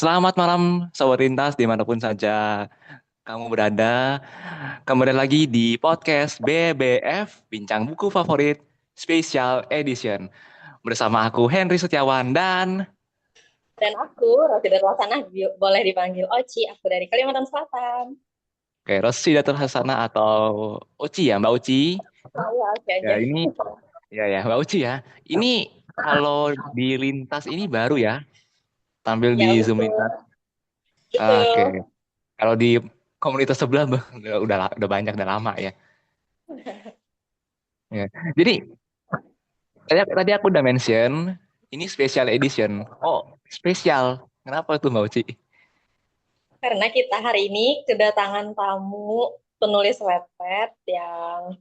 Selamat malam, sobat lintas dimanapun saja kamu berada. Kembali lagi di podcast BBF, Bincang Buku Favorit Special Edition. Bersama aku Henry Setiawan dan Dan aku, Roti Darlasana, boleh dipanggil Oci. Aku dari Kalimantan Selatan. Rossi Datul Hasana atau Oci ya, Mbak Oci. Oh ya, oke Ya aja. ini, ya Mbak Oci ya. Ini kalau di lintas ini baru ya, tampil di Ya, Zoom lintas. betul. Oke, Betul. kalau di komunitas sebelah udah banyak, udah lama ya. Ya. Jadi tadi aku udah mention ini special edition. Oh, spesial. Kenapa tuh Mbak Uci? Karena kita hari ini kedatangan tamu penulis Wattpad yang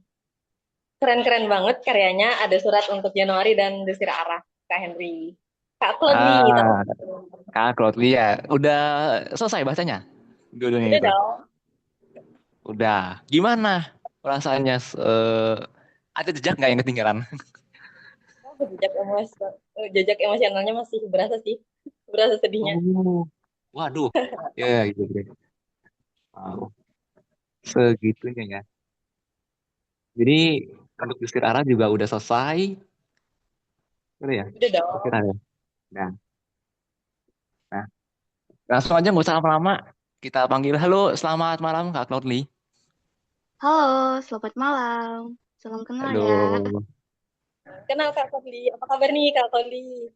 keren-keren banget karyanya. Ada surat untuk Januari dan Desir Arah, Kak Henry. Kak Claudly, tapi Ah, Kak Claude ya. Udah selesai bahasanya? Dua-duanya udah itu. dong. Udah. Gimana rasanya? Ada jejak nggak yang ketinggalan? Oh, jejak emosionalnya masih berasa sih. Berasa sedihnya. Oh, waduh. Ya, gitu, gitu. Wow. Segitunya ya. Jadi untuk istirahat juga udah selesai. Udah ya? Udah dong. Istirahat ya? Nah, nah, langsung aja nggak usah lama-lama. Kita panggil, halo, selamat malam Kak Claude. Halo, selamat malam. Salam kenal ya. Halo. Kenal Kak Claudly. Apa kabar nih Kak Claudly?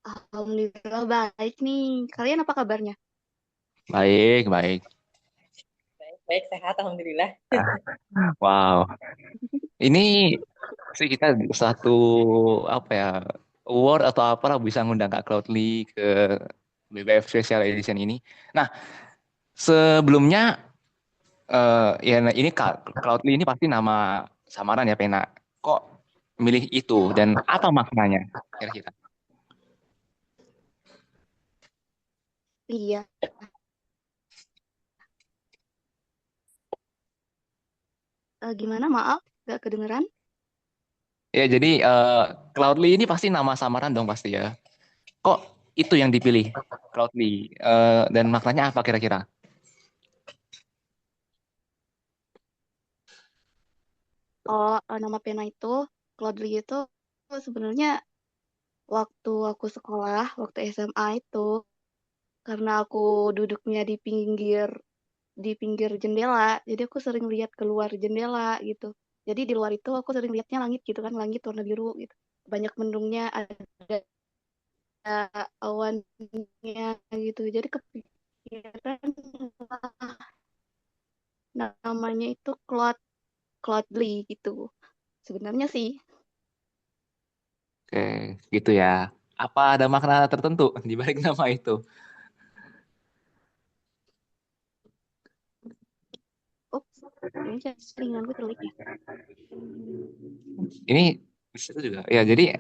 Alhamdulillah baik nih. Kalian apa kabarnya? Baik, baik. Baik, baik, sehat, Alhamdulillah. Wow. Ini sih kita satu apa ya award atau apa lah bisa ngundang Kak Cloudly ke BBF Special Edition ini. Nah, sebelumnya ya nah, ini Kak Cloudly ini pasti nama samaran ya Pena. Kok milih itu dan apa maknanya kira-kira? Iya. Gimana? Maaf, gak kedengeran. Ya jadi Cloudly ini pasti nama samaran dong pasti ya. Kok itu yang dipilih Cloudly dan maknanya apa kira-kira? Oh, nama pena itu, Claudely itu sebenarnya waktu aku sekolah, waktu SMA itu, karena aku duduknya di pinggir jendela, jadi aku sering lihat keluar jendela gitu. Jadi di luar itu aku sering lihatnya langit gitu kan, langit warna biru gitu. Banyak mendungnya, ada awannya gitu. Jadi kepikiran wah, namanya itu Cloudly gitu. Sebenarnya sih, Oke, gitu ya. Apa ada makna tertentu di balik nama itu? ups, ini jaringan gue telik ya. Ini di situ juga. Ya, jadi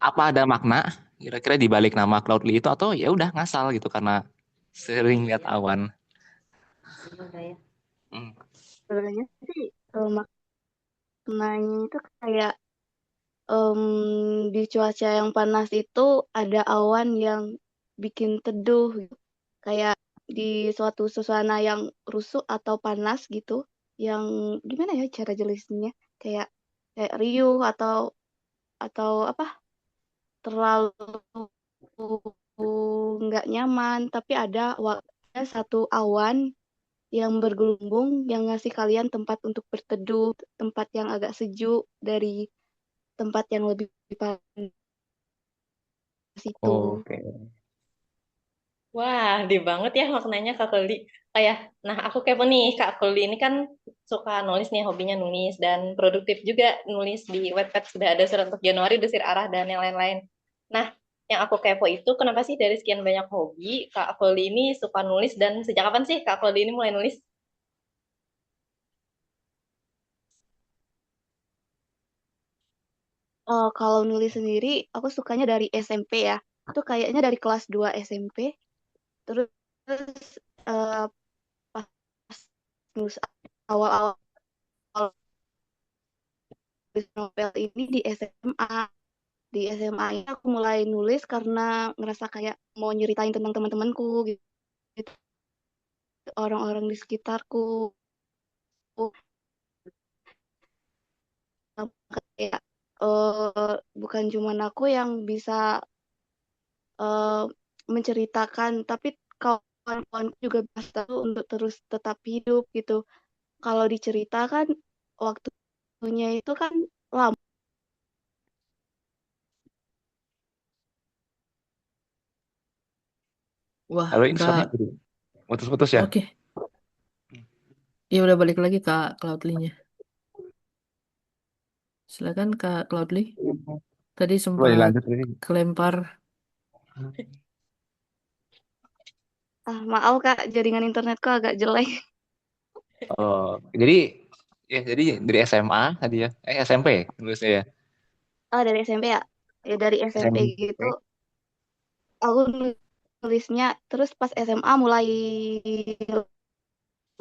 apa ada makna kira-kira di balik nama Cloudly itu atau ya udah ngasal gitu karena sering lihat awan. Hmm. Sebenarnya sih maknanya itu kayak em, di cuaca yang panas itu ada awan yang bikin teduh gitu. Kayak di suatu suasana yang rusuh atau panas gitu, yang gimana ya cara jelasinnya? Kayak kayak riuh atau apa? Terlalu nggak nyaman, tapi ada satu awan yang bergelumbung yang ngasih kalian tempat untuk berteduh, tempat yang agak sejuk dari tempat yang lebih panas itu. Oke. Wah, di banget ya maknanya Kak Kuldi. Kayak, nah aku kepo nih, Kak Kuldi ini kan suka nulis nih, hobinya nulis dan produktif juga nulis di Wattpad. Sudah ada surat untuk Januari, Desir Arah, dan yang lain-lain. Nah, yang aku kepo itu kenapa sih dari sekian banyak hobi, Kak Kuldi ini suka nulis dan sejak kapan sih Kak Kuldi ini mulai nulis? Kalau nulis sendiri, aku sukanya dari SMP ya. Itu kayaknya dari kelas 2 SMP. Terus eh, pas nulis awal-awal nulis novel ini di SMA. di SMA ini aku mulai nulis karena ngerasa kayak mau nyeritain tentang teman-temanku gitu, orang-orang di sekitarku. Kayak bukan cuma aku yang bisa eh, menceritakan, tapi kawan-kawan juga bisa untuk terus tetap hidup gitu. Kalau diceritakan waktunya itu kan lama. Wah, Halo, ini Kak. suaranya jadi putus-putus ya? Oke. Ya udah balik lagi Kak Cloudly-nya. Silakan Kak Cloudly. Tadi Coba sempat dilanjut ini. kelempar. Maaf Kak, jaringan internetku agak jelek. Oh, jadi dari SMA tadi ya, SMP nulisnya ya, Oh, dari SMP ya? Ya dari SMP gitu, SMP. aku nulisnya. Terus pas SMA mulai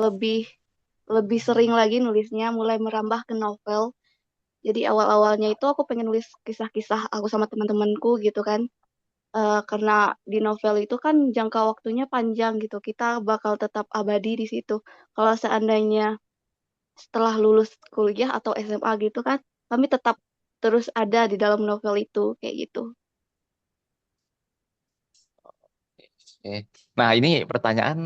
lebih lebih sering lagi nulisnya, mulai merambah ke novel. Jadi awal-awalnya itu aku pengen nulis kisah-kisah aku sama teman-temanku gitu kan. Karena di novel itu kan jangka waktunya panjang gitu. Kita bakal tetap abadi di situ. Kalau seandainya setelah lulus kuliah atau SMA gitu kan, kami tetap terus ada di dalam novel itu kayak gitu. Oke. Nah, ini pertanyaan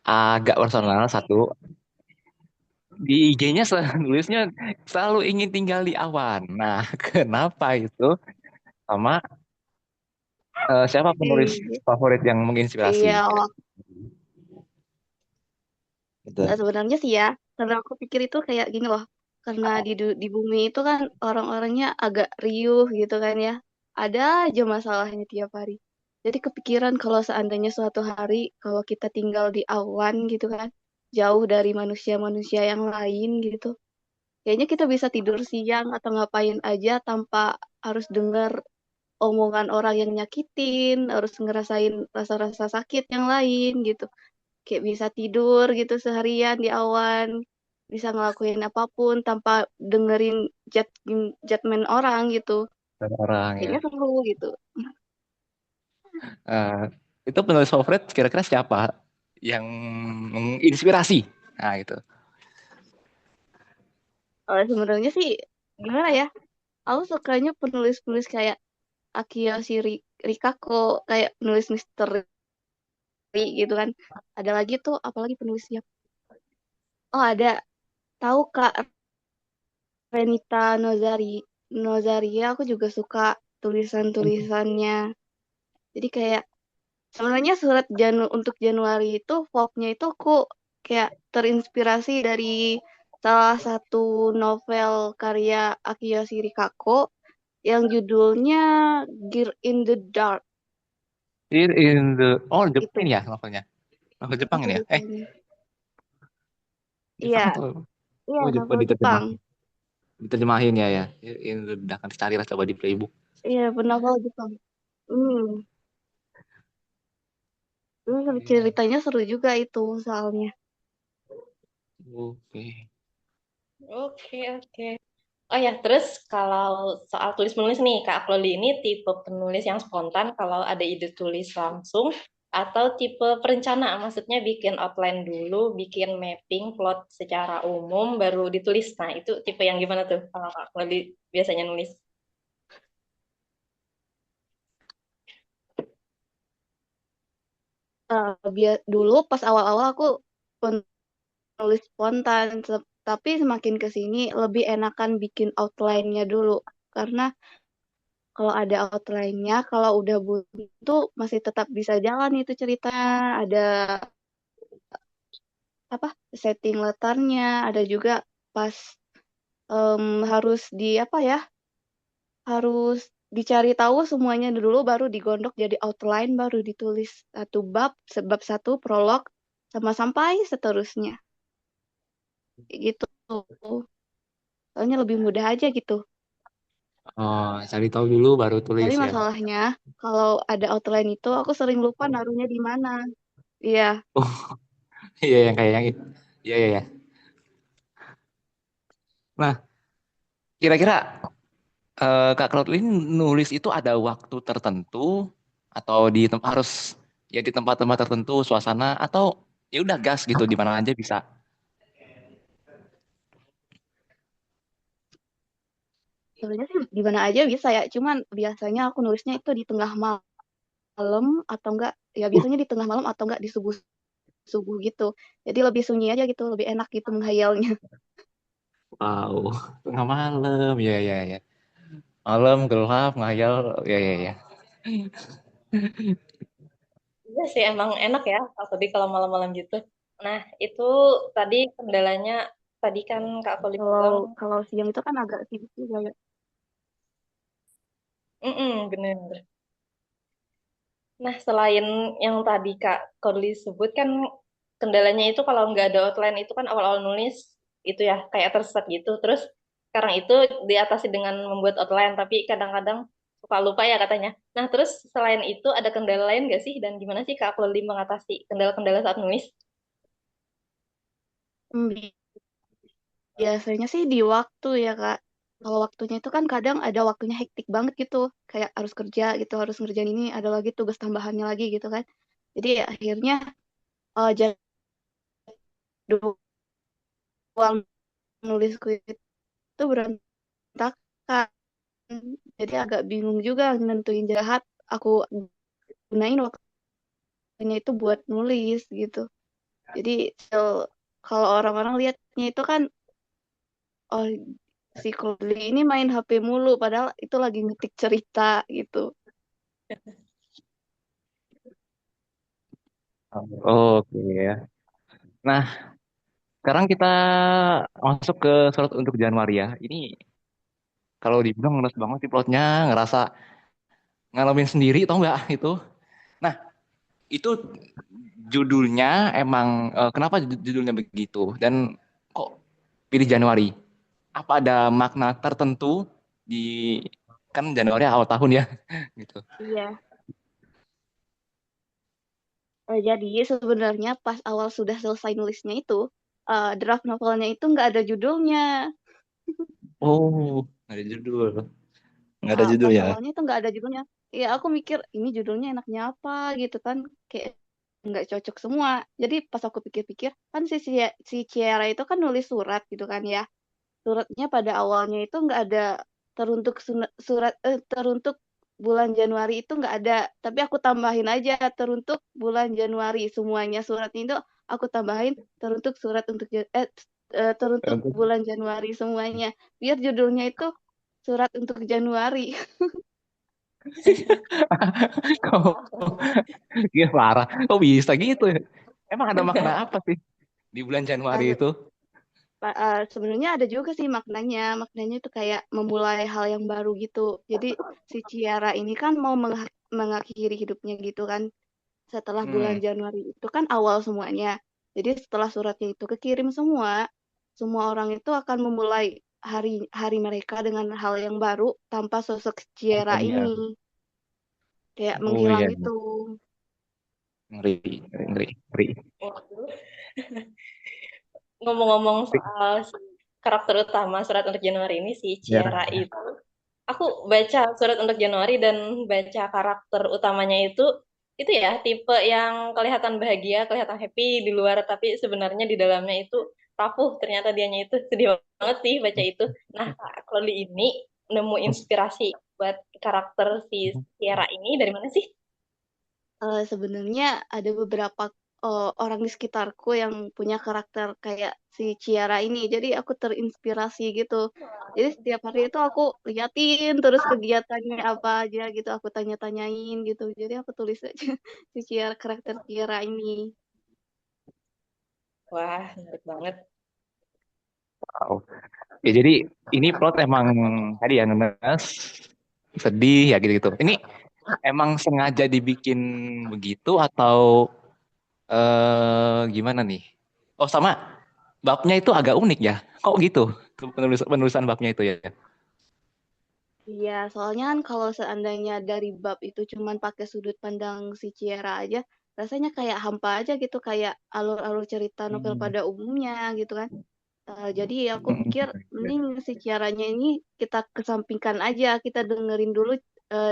agak personal satu. Di IG-nya nulisnya selalu ingin tinggal di awan. Nah, kenapa itu? Sama siapa penulis Iya, favorit yang menginspirasi? iya. Gitu. Sebenarnya sih ya, karena aku pikir itu kayak gini loh, karena di bumi itu kan orang-orangnya agak riuh gitu kan ya, ada aja masalahnya tiap hari. Jadi kepikiran kalau seandainya suatu hari kalau kita tinggal di awan gitu kan, jauh dari manusia-manusia yang lain gitu, kayaknya kita bisa tidur siang atau ngapain aja tanpa harus dengar omongan orang yang nyakitin, harus ngerasain rasa-rasa sakit yang lain gitu. Kayak bisa tidur gitu seharian di awan, bisa ngelakuin apapun tanpa dengerin judgement orang gitu. Dan orang ya. Kayaknya seru gitu. Eh, itu penulis favorit kira-kira siapa yang menginspirasi? Nah, gitu. Sebenarnya sih gimana ya? Aku sukanya penulis-penulis kayak Rikako, kayak penulis misteri gitu kan. Ada lagi tuh, apalagi penulisnya. Oh ada, tahu Kak Renita Nozaria, aku juga suka tulisan-tulisannya. Jadi kayak sebenarnya surat untuk Januari itu vlognya itu aku kayak terinspirasi dari salah satu novel karya Akiyoshi Rikako yang judulnya Gear in the Dark Here in the Jepang itu ini ya novelnya. Novel Jepang ini ya. ceritanya. Iya, Jepang atau iya Jepang novel Jepang. diterjemahin. Diterjemahin ya ya. Here in the Dark, nanti carilah coba di playbook. Iya, novel Jepang. Hmm, Terus Oke. ceritanya seru juga itu soalnya. Oke. Oke, oke. Oh ya, terus kalau soal tulis menulis nih, Kak Akloli ini tipe penulis yang spontan kalau ada ide tulis langsung atau tipe perencana, maksudnya bikin outline dulu, bikin mapping plot secara umum baru ditulis. Nah, itu tipe yang gimana tuh kalau Kak Akloli biasanya nulis? Dulu pas awal-awal aku nulis spontan, tapi semakin ke sini lebih enakan bikin outline-nya dulu. Karena kalau ada outline-nya, kalau udah buntu masih tetap bisa jalan itu ceritanya. Ada apa? Setting latarnya, ada juga pas harus di apa ya? Harus dicari tahu semuanya dulu baru digondok jadi outline baru ditulis satu bab satu prolog sama sampai seterusnya. Kayak gitu. Soalnya lebih mudah aja gitu. Oh, cari tahu dulu baru tulis Tapi ya. masalahnya kalau ada outline itu aku sering lupa naruhnya di mana. Iya, Oh, iya yang kayak yang itu. Iya, iya, iya. Nah, kira-kira Kak Claudine nulis itu ada waktu tertentu atau harus ya di tempat-tempat tertentu suasana atau ya udah gas gitu di mana aja bisa. Sebenarnya sih di mana aja bisa ya, cuman biasanya aku nulisnya itu di tengah malam atau enggak ya Uh, biasanya di tengah malam atau enggak di subuh-subuh gitu. Jadi lebih sunyi aja gitu, lebih enak gitu menghayalnya. wow, tengah malam, ya ya ya. Malam gelap ngayal, ya ya ya. Iya sih emang enak ya Kak Kodi kalau malam-malam gitu. Nah, itu tadi kendalanya tadi kan Kak Koli Kalau bilang, kalau siang itu kan agak sibuk juga ya. bener. Nah, selain yang tadi Kak Koli sebut kan kendalanya itu kalau nggak ada outline itu kan awal-awal nulis itu ya kayak tersesat gitu. Terus sekarang itu diatasi dengan membuat outline, tapi kadang-kadang suka lupa ya katanya. Nah, terus selain itu ada kendala lain nggak sih? Dan gimana sih Kak Koli mengatasi kendala-kendala saat nulis? Hmm, biasanya sih di waktu ya Kak. Kalau waktunya itu kan kadang ada waktunya hektik banget gitu. Kayak harus kerja gitu, harus ngerjain ini, ada lagi tugas tambahannya lagi gitu kan. Jadi ya akhirnya jadwal nulisku itu berantakan. Jadi agak bingung juga nentuin jahat. Aku gunain waktunya itu buat nulis gitu. Jadi kalau orang-orang lihatnya itu kan, oh si Chloe ini main HP mulu, padahal itu lagi ngetik cerita gitu. Oke ya. Nah, sekarang kita masuk ke surat untuk Januari ya. Ini kalau dibilang ngenes banget sih plotnya, ngerasa ngalamin sendiri tau nggak itu. Nah, itu judulnya emang kenapa judulnya begitu dan kok pilih Januari? Apa ada makna tertentu di kan Januari awal tahun ya gitu. Iya. Jadi sebenarnya pas awal sudah selesai nulisnya itu, draft novelnya itu nggak ada judulnya. Oh, nggak ada judul. Nggak ada judul Pas ya. awalnya itu nggak ada judulnya. Ya aku mikir ini judulnya enaknya apa gitu kan, kayak nggak cocok semua. Jadi pas aku pikir-pikir kan si Ciara itu kan nulis surat gitu kan ya. Suratnya pada awalnya itu nggak ada teruntuk bulan Januari itu nggak ada, tapi aku tambahin aja teruntuk bulan Januari semuanya suratnya itu aku tambahin teruntuk teruntuk bulan Januari semuanya biar judulnya itu surat untuk Januari. Kok iya parah. Kok bisa gitu ya? Emang ada makna apa sih di bulan Januari Eh, itu? Sebenarnya ada juga sih maknanya. Maknanya itu kayak memulai hal yang baru gitu. Jadi si Ciara ini kan mau mengakhiri hidupnya gitu kan. Setelah bulan Hmm. Januari itu kan awal semuanya. Jadi setelah suratnya itu kekirim semua, semua orang itu akan memulai hari hari mereka dengan hal yang baru tanpa sosok Ciara Oh iya. ini. Kayak Oh menghilang iya. gitu. Ngeri, ngeri, ngeri, ngeri. Waduh. Ngomong-ngomong soal si karakter utama surat untuk Januari ini si Ciara Ya. itu, aku baca surat untuk Januari dan baca karakter utamanya itu ya tipe yang kelihatan bahagia, kelihatan happy di luar, tapi sebenarnya di dalamnya itu rapuh. Ternyata dianya itu sedih banget sih baca itu. Nah, Kak Claudia ini nemu inspirasi buat karakter si Ciara ini dari mana sih? Sebenarnya ada beberapa orang di sekitarku yang punya karakter kayak si Ciara ini. Jadi aku terinspirasi gitu. Jadi setiap hari itu aku liatin terus kegiatannya apa aja gitu. Aku tanya-tanyain gitu. Jadi aku tulis aja si Ciara, karakter Ciara ini. Wah, menarik banget. Wow. Ya jadi ini plot emang tadi ya ngenes, sedih ya gitu-gitu. Ini emang sengaja dibikin begitu atau gimana nih? Oh sama babnya itu agak unik ya. Kok gitu? Penulisan babnya itu ya. Iya, soalnya kan kalau seandainya dari bab itu cuman pakai sudut pandang si Ciara aja, rasanya kayak hampa aja gitu, kayak alur-alur cerita novel Hmm. pada umumnya gitu kan. Jadi aku pikir Mm-mm. mending si Ciaranya ini kita kesampingkan aja, kita dengerin dulu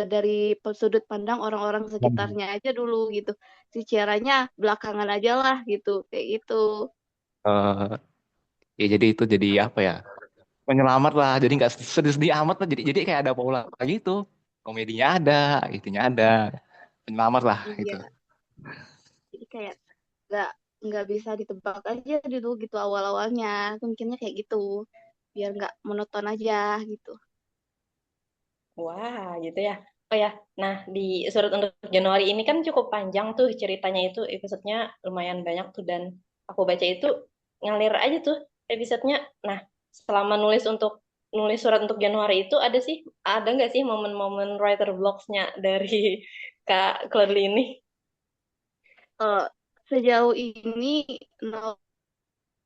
dari sudut pandang orang-orang sekitarnya aja dulu gitu. Si Ciaranya belakangan aja lah gitu, kayak gitu. Eh, ya jadi itu jadi apa ya? Penyelamat lah. Jadi nggak sedih-sedih amat lah. Jadi kayak ada Paula gitu. Komedinya ada, itunya ada. Penyelamat lah gitu. Iya, jadi kayak nggak nggak bisa ditebak aja dulu gitu awal-awalnya. Aku mikirnya kayak gitu, biar nggak monoton aja gitu. Wah, gitu ya. Oh ya, nah di Surat untuk Januari ini kan cukup panjang tuh ceritanya itu, episodenya lumayan banyak tuh dan aku baca itu ngalir aja tuh episodenya. Nah, selama nulis surat untuk Januari itu ada nggak sih momen-momen writer blocks-nya dari Kak Claudia ini? Eh, Sejauh ini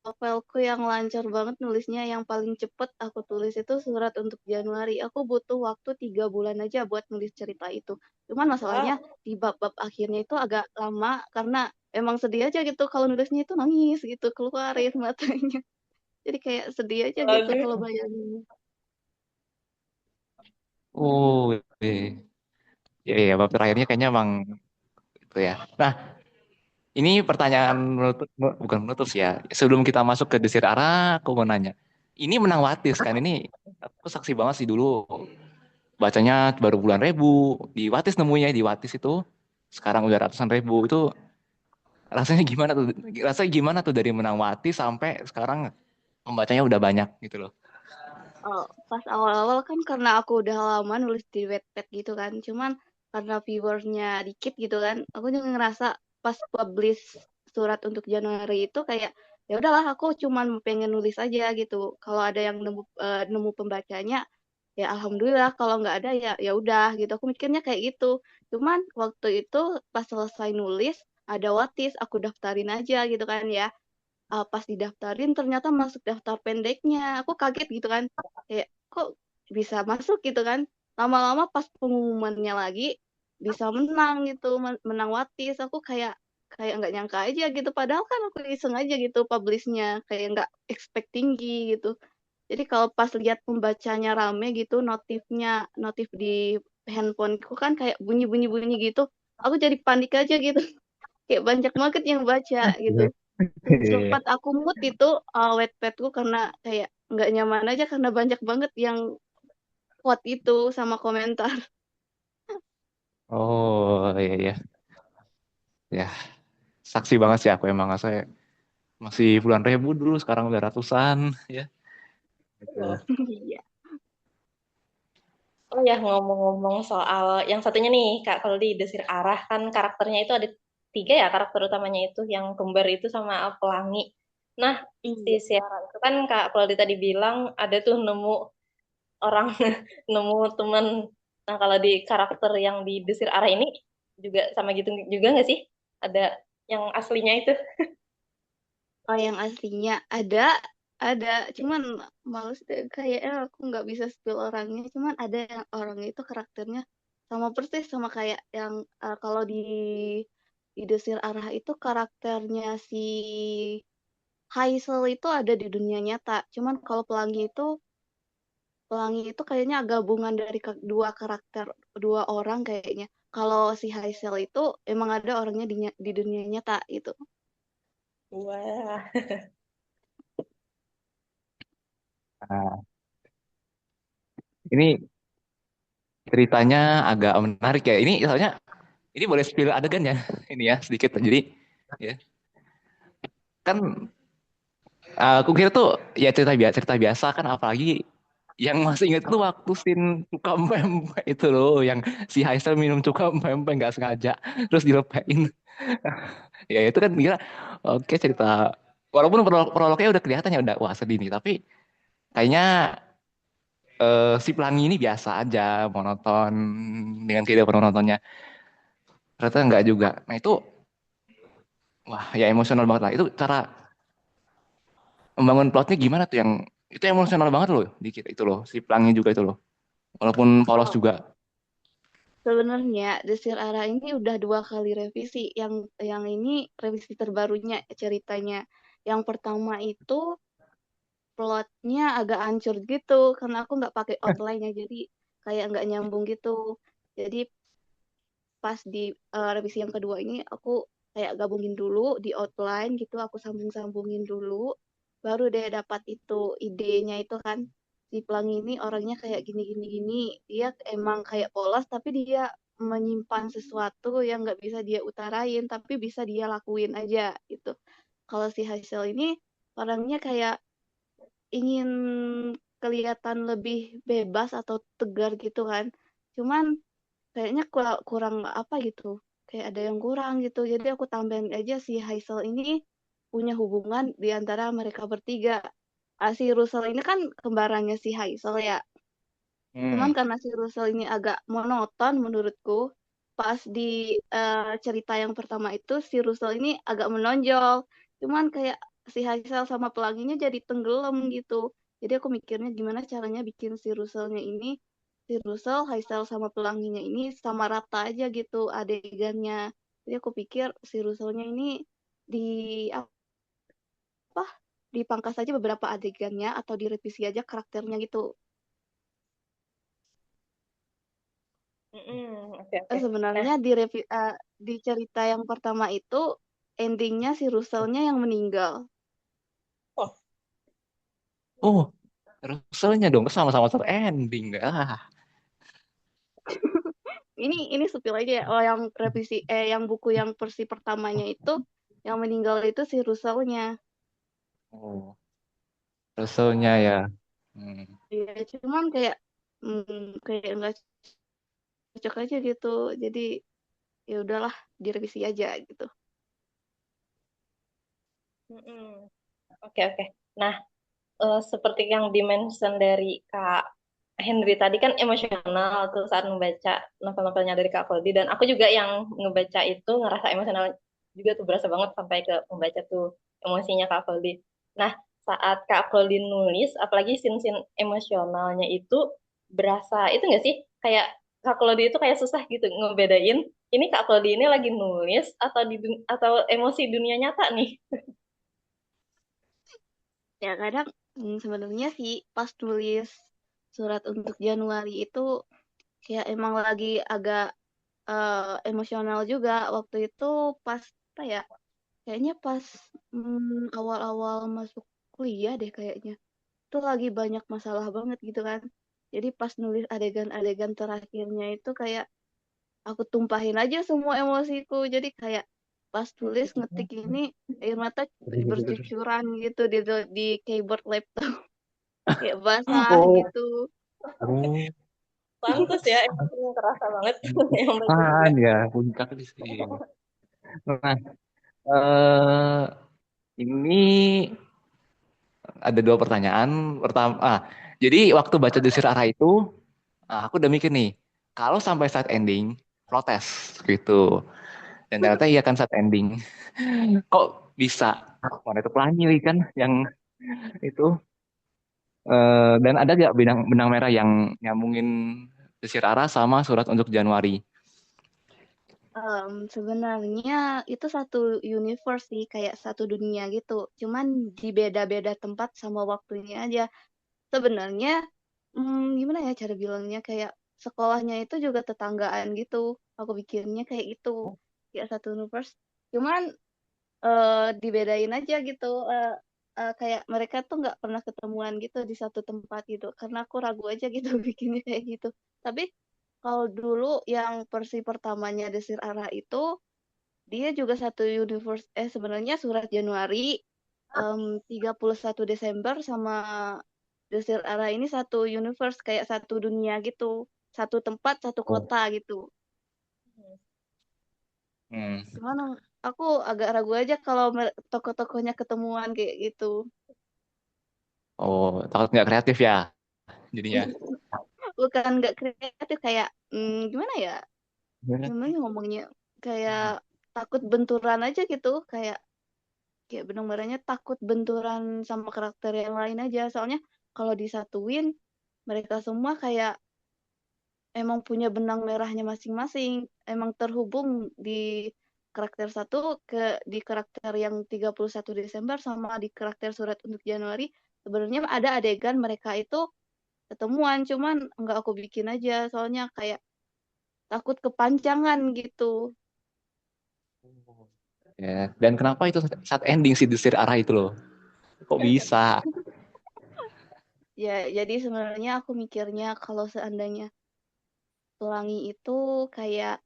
novelku yang lancar banget nulisnya, yang paling cepet aku tulis itu Surat untuk Januari. Aku butuh waktu 3 bulan aja buat nulis cerita itu. Cuman masalahnya Wow, di bab-bab akhirnya itu agak lama karena emang sedih aja gitu kalau nulisnya itu nangis gitu keluar air matanya. Jadi kayak sedih aja gitu kalau waduh. bayangin. Oh, iya. Ya, ya, bab terakhirnya kayaknya emang itu ya. Nah, ini pertanyaan bukan menutup sih ya. Sebelum kita masuk ke Desir Ara, aku mau nanya. Ini menang Watis kan? Ini aku saksi banget sih dulu. Bacanya baru bulan ribu. Di Watis nemunya di Watis itu. Sekarang udah ratusan ribu. Itu rasanya gimana tuh? Rasanya gimana tuh dari menang Watis sampai sekarang pembacanya udah banyak gitu loh. Oh, pas awal-awal kan karena aku udah lama nulis di Wattpad gitu kan, cuman karena viewersnya dikit gitu kan, aku juga ngerasa pas publish Surat untuk Januari itu kayak ya udahlah aku cuman pengen nulis aja gitu. Kalau ada yang nemu pembacanya ya alhamdulillah, kalau nggak ada ya ya udah gitu. Aku mikirnya kayak gitu. Cuman waktu itu pas selesai nulis ada Watis, aku daftarin aja gitu kan ya. Pas didaftarin ternyata masuk daftar pendeknya. Aku kaget gitu kan. Kayak kok bisa masuk gitu kan. Lama-lama pas pengumumannya lagi bisa menang gitu, menang Watis. Aku kayak kayak nggak nyangka aja gitu. Padahal kan aku iseng aja gitu publishnya, kayak nggak expect tinggi gitu. Jadi kalau pas lihat pembacanya rame gitu, notif di handphoneku kan kayak bunyi-bunyi-bunyi gitu. Aku jadi panik aja gitu. Kayak banyak banget yang baca gitu. Iya. Sempat aku mood itu Wattpadku karena kayak nggak nyaman aja karena banyak banget yang quote itu sama komentar. Oh, iya, iya. Ya, saksi banget sih aku emang. Saya masih puluhan ribu dulu, sekarang udah ratusan. Ya, gitu. Iya. Oh ya, ngomong-ngomong soal yang satunya nih, Kak, kalau di Desir Arah kan karakternya itu ada tiga ya, karakter utamanya itu, yang kembar itu sama pelangi. Nah, si Iya. Siara itu kan Kak Claudia tadi bilang ada tuh nemu orang, nemu teman. Nah, kalau di karakter yang di Desir Arah ini juga sama gitu juga nggak sih? Ada yang aslinya itu? Oh, yang aslinya ada, cuman males deh kayaknya aku nggak bisa spill orangnya. Cuman ada yang orangnya itu karakternya sama persis sama kayak yang kalau di Desir Arah itu karakternya si Haisel itu ada di dunia nyata. Cuman kalau Pelangi itu kayaknya gabungan dari dua karakter, dua orang kayaknya. Kalau si Haisel itu emang ada orangnya di dunia nyata itu. Wah, Nah, ini ceritanya agak menarik ya. Ini soalnya ini boleh spill adegan ya. Ini ya sedikit. Jadi ya kan aku kira tuh ya cerita biasa kan, apalagi yang masih inget tuh waktu scene cuka pempek itu loh, yang si Haisel minum cuka pempek nggak sengaja terus dilepein. Ya itu kan kira oke cerita, walaupun prolognya udah kelihatan ya udah wah sedih nih, tapi kayaknya si Pelangi ini biasa aja, monoton dengan kehidupan penontonnya. Ternyata enggak juga. Nah itu wah ya emosional banget lah. Itu cara membangun plotnya gimana tuh yang itu emosional banget loh dikit itu loh, si Pelangi juga itu loh. Walaupun polos Oh, juga. sebenarnya Desir Ara ini udah 2 kali revisi. Yang ini revisi terbarunya ceritanya. Yang pertama itu plotnya agak hancur gitu karena aku nggak pakai outline-nya jadi kayak nggak nyambung gitu. Jadi pas di revisi yang kedua ini aku kayak gabungin dulu di outline gitu, aku sambung-sambungin dulu, baru deh dapat itu idenya itu kan. Si Pelangi ini orangnya kayak gini-gini gini, dia emang kayak polos tapi dia menyimpan sesuatu yang nggak bisa dia utarain tapi bisa dia lakuin aja gitu. Kalau si Hazel ini orangnya kayak ingin kelihatan lebih bebas atau tegar gitu kan. Cuman kayaknya kurang apa gitu. Kayak ada yang kurang gitu. Jadi aku tambahin aja si Hazel ini punya hubungan di antara mereka bertiga. Si Russell ini kan kembarannya si Hazel ya. Cuman Hmm. karena si Russell ini agak monoton menurutku, pas di cerita yang pertama itu si Russell ini agak menonjol. Cuman kayak si Hazel sama pelanginya jadi tenggelam gitu. Jadi aku mikirnya gimana caranya bikin si Russellnya ini, si Russell, Hazel sama pelanginya ini sama rata aja gitu adegannya. Jadi aku pikir si Russellnya ini di apa? Dipangkas aja beberapa adegannya atau direvisi aja karakternya gitu. Oke, oke. Nah, Sebenarnya di cerita yang pertama itu endingnya si Russell-nya yang meninggal. oh, Oh, Russell-nya dong sama-sama terending. Ah. Ini sepil aja ya. Oh, yang yang buku yang versi pertamanya itu yang meninggal itu si Russell-nya. Oh, Russell-nya ya. Hmm. Ya, cuman kayak kayak nggak cocok aja gitu. Jadi ya udahlah direvisi aja gitu. mm-mm. Oke, oke. Nah, seperti yang dimention dari Kak Henry tadi kan emosional tuh saat membaca novel-novelnya dari Kak Koldi dan aku juga yang ngebaca itu ngerasa emosional juga tuh berasa banget sampai ke pembaca tuh emosinya Kak Koldi. Nah, saat Kak Koldi nulis, apalagi scene-scene emosionalnya itu berasa itu nggak sih kayak Kak Koldi itu kayak susah gitu ngebedain ini Kak Koldi ini lagi nulis atau atau emosi dunia nyata nih. Ya kadang sebenarnya sih pas tulis surat untuk Januari itu kayak emang lagi agak emosional juga waktu itu pas apa ya kayaknya pas awal-awal masuk kuliah deh kayaknya itu lagi banyak masalah banget gitu kan jadi pas nulis adegan-adegan terakhirnya itu kayak aku tumpahin aja semua emosiku jadi kayak pas tulis ngetik ini air mata bercucuran gitu di keyboard laptop kayak basah Oh, gitu. oh, Pantes ya, emang kerasa banget yang baca juga. kan ya, puncak di sini. Nah, eh ini ada dua pertanyaan. Pertama, jadi waktu baca Desir Arah itu, aku udah mikir nih, kalau sampai saat ending, protes gitu. Dan ternyata iya kan saat ending. Kok bisa? Warna itu pelangi kan yang itu. Dan ada gak benang, benang merah yang nyambungin Desir Arah sama surat untuk Januari? Sebenarnya itu satu universe sih, kayak satu dunia gitu. Cuman di beda-beda tempat sama waktunya aja. Sebenarnya, gimana ya cara bilangnya, kayak sekolahnya itu juga tetanggaan gitu. Aku pikirnya kayak gitu, kayak satu universe. Cuman dibedain aja gitu. Kayak mereka tuh nggak pernah ketemuan gitu di satu tempat gitu. Karena aku ragu aja gitu bikinnya kayak gitu. Tapi kalau dulu yang versi pertamanya Desir Arah itu dia juga satu universe sebenarnya Surat Januari 31 Desember sama Desir Arah ini satu universe kayak satu dunia gitu. Satu tempat, satu Oh. kota gitu. Hmm. Cuman aku agak ragu aja kalau tokoh-tokohnya ketemuan kayak gitu. Oh, takut nggak kreatif ya jadinya. Bukan nggak kreatif kayak gimana ya? Gimana ngomongnya? Kayak takut benturan aja gitu. Kayak benang-benangnya takut benturan sama karakter yang lain aja. Soalnya kalau disatuin mereka semua kayak emang punya benang merahnya masing-masing. Emang terhubung di karakter satu di karakter yang 31 Desember sama di karakter Surat untuk Januari. sebenarnya ada adegan mereka itu ketemuan, cuman nggak aku bikin aja, soalnya kayak takut kepanjangan gitu. Ya. Dan kenapa itu saat ending si Desir Arah itu loh? Kok bisa? Ya, jadi sebenarnya aku mikirnya kalau seandainya pelangi itu kayak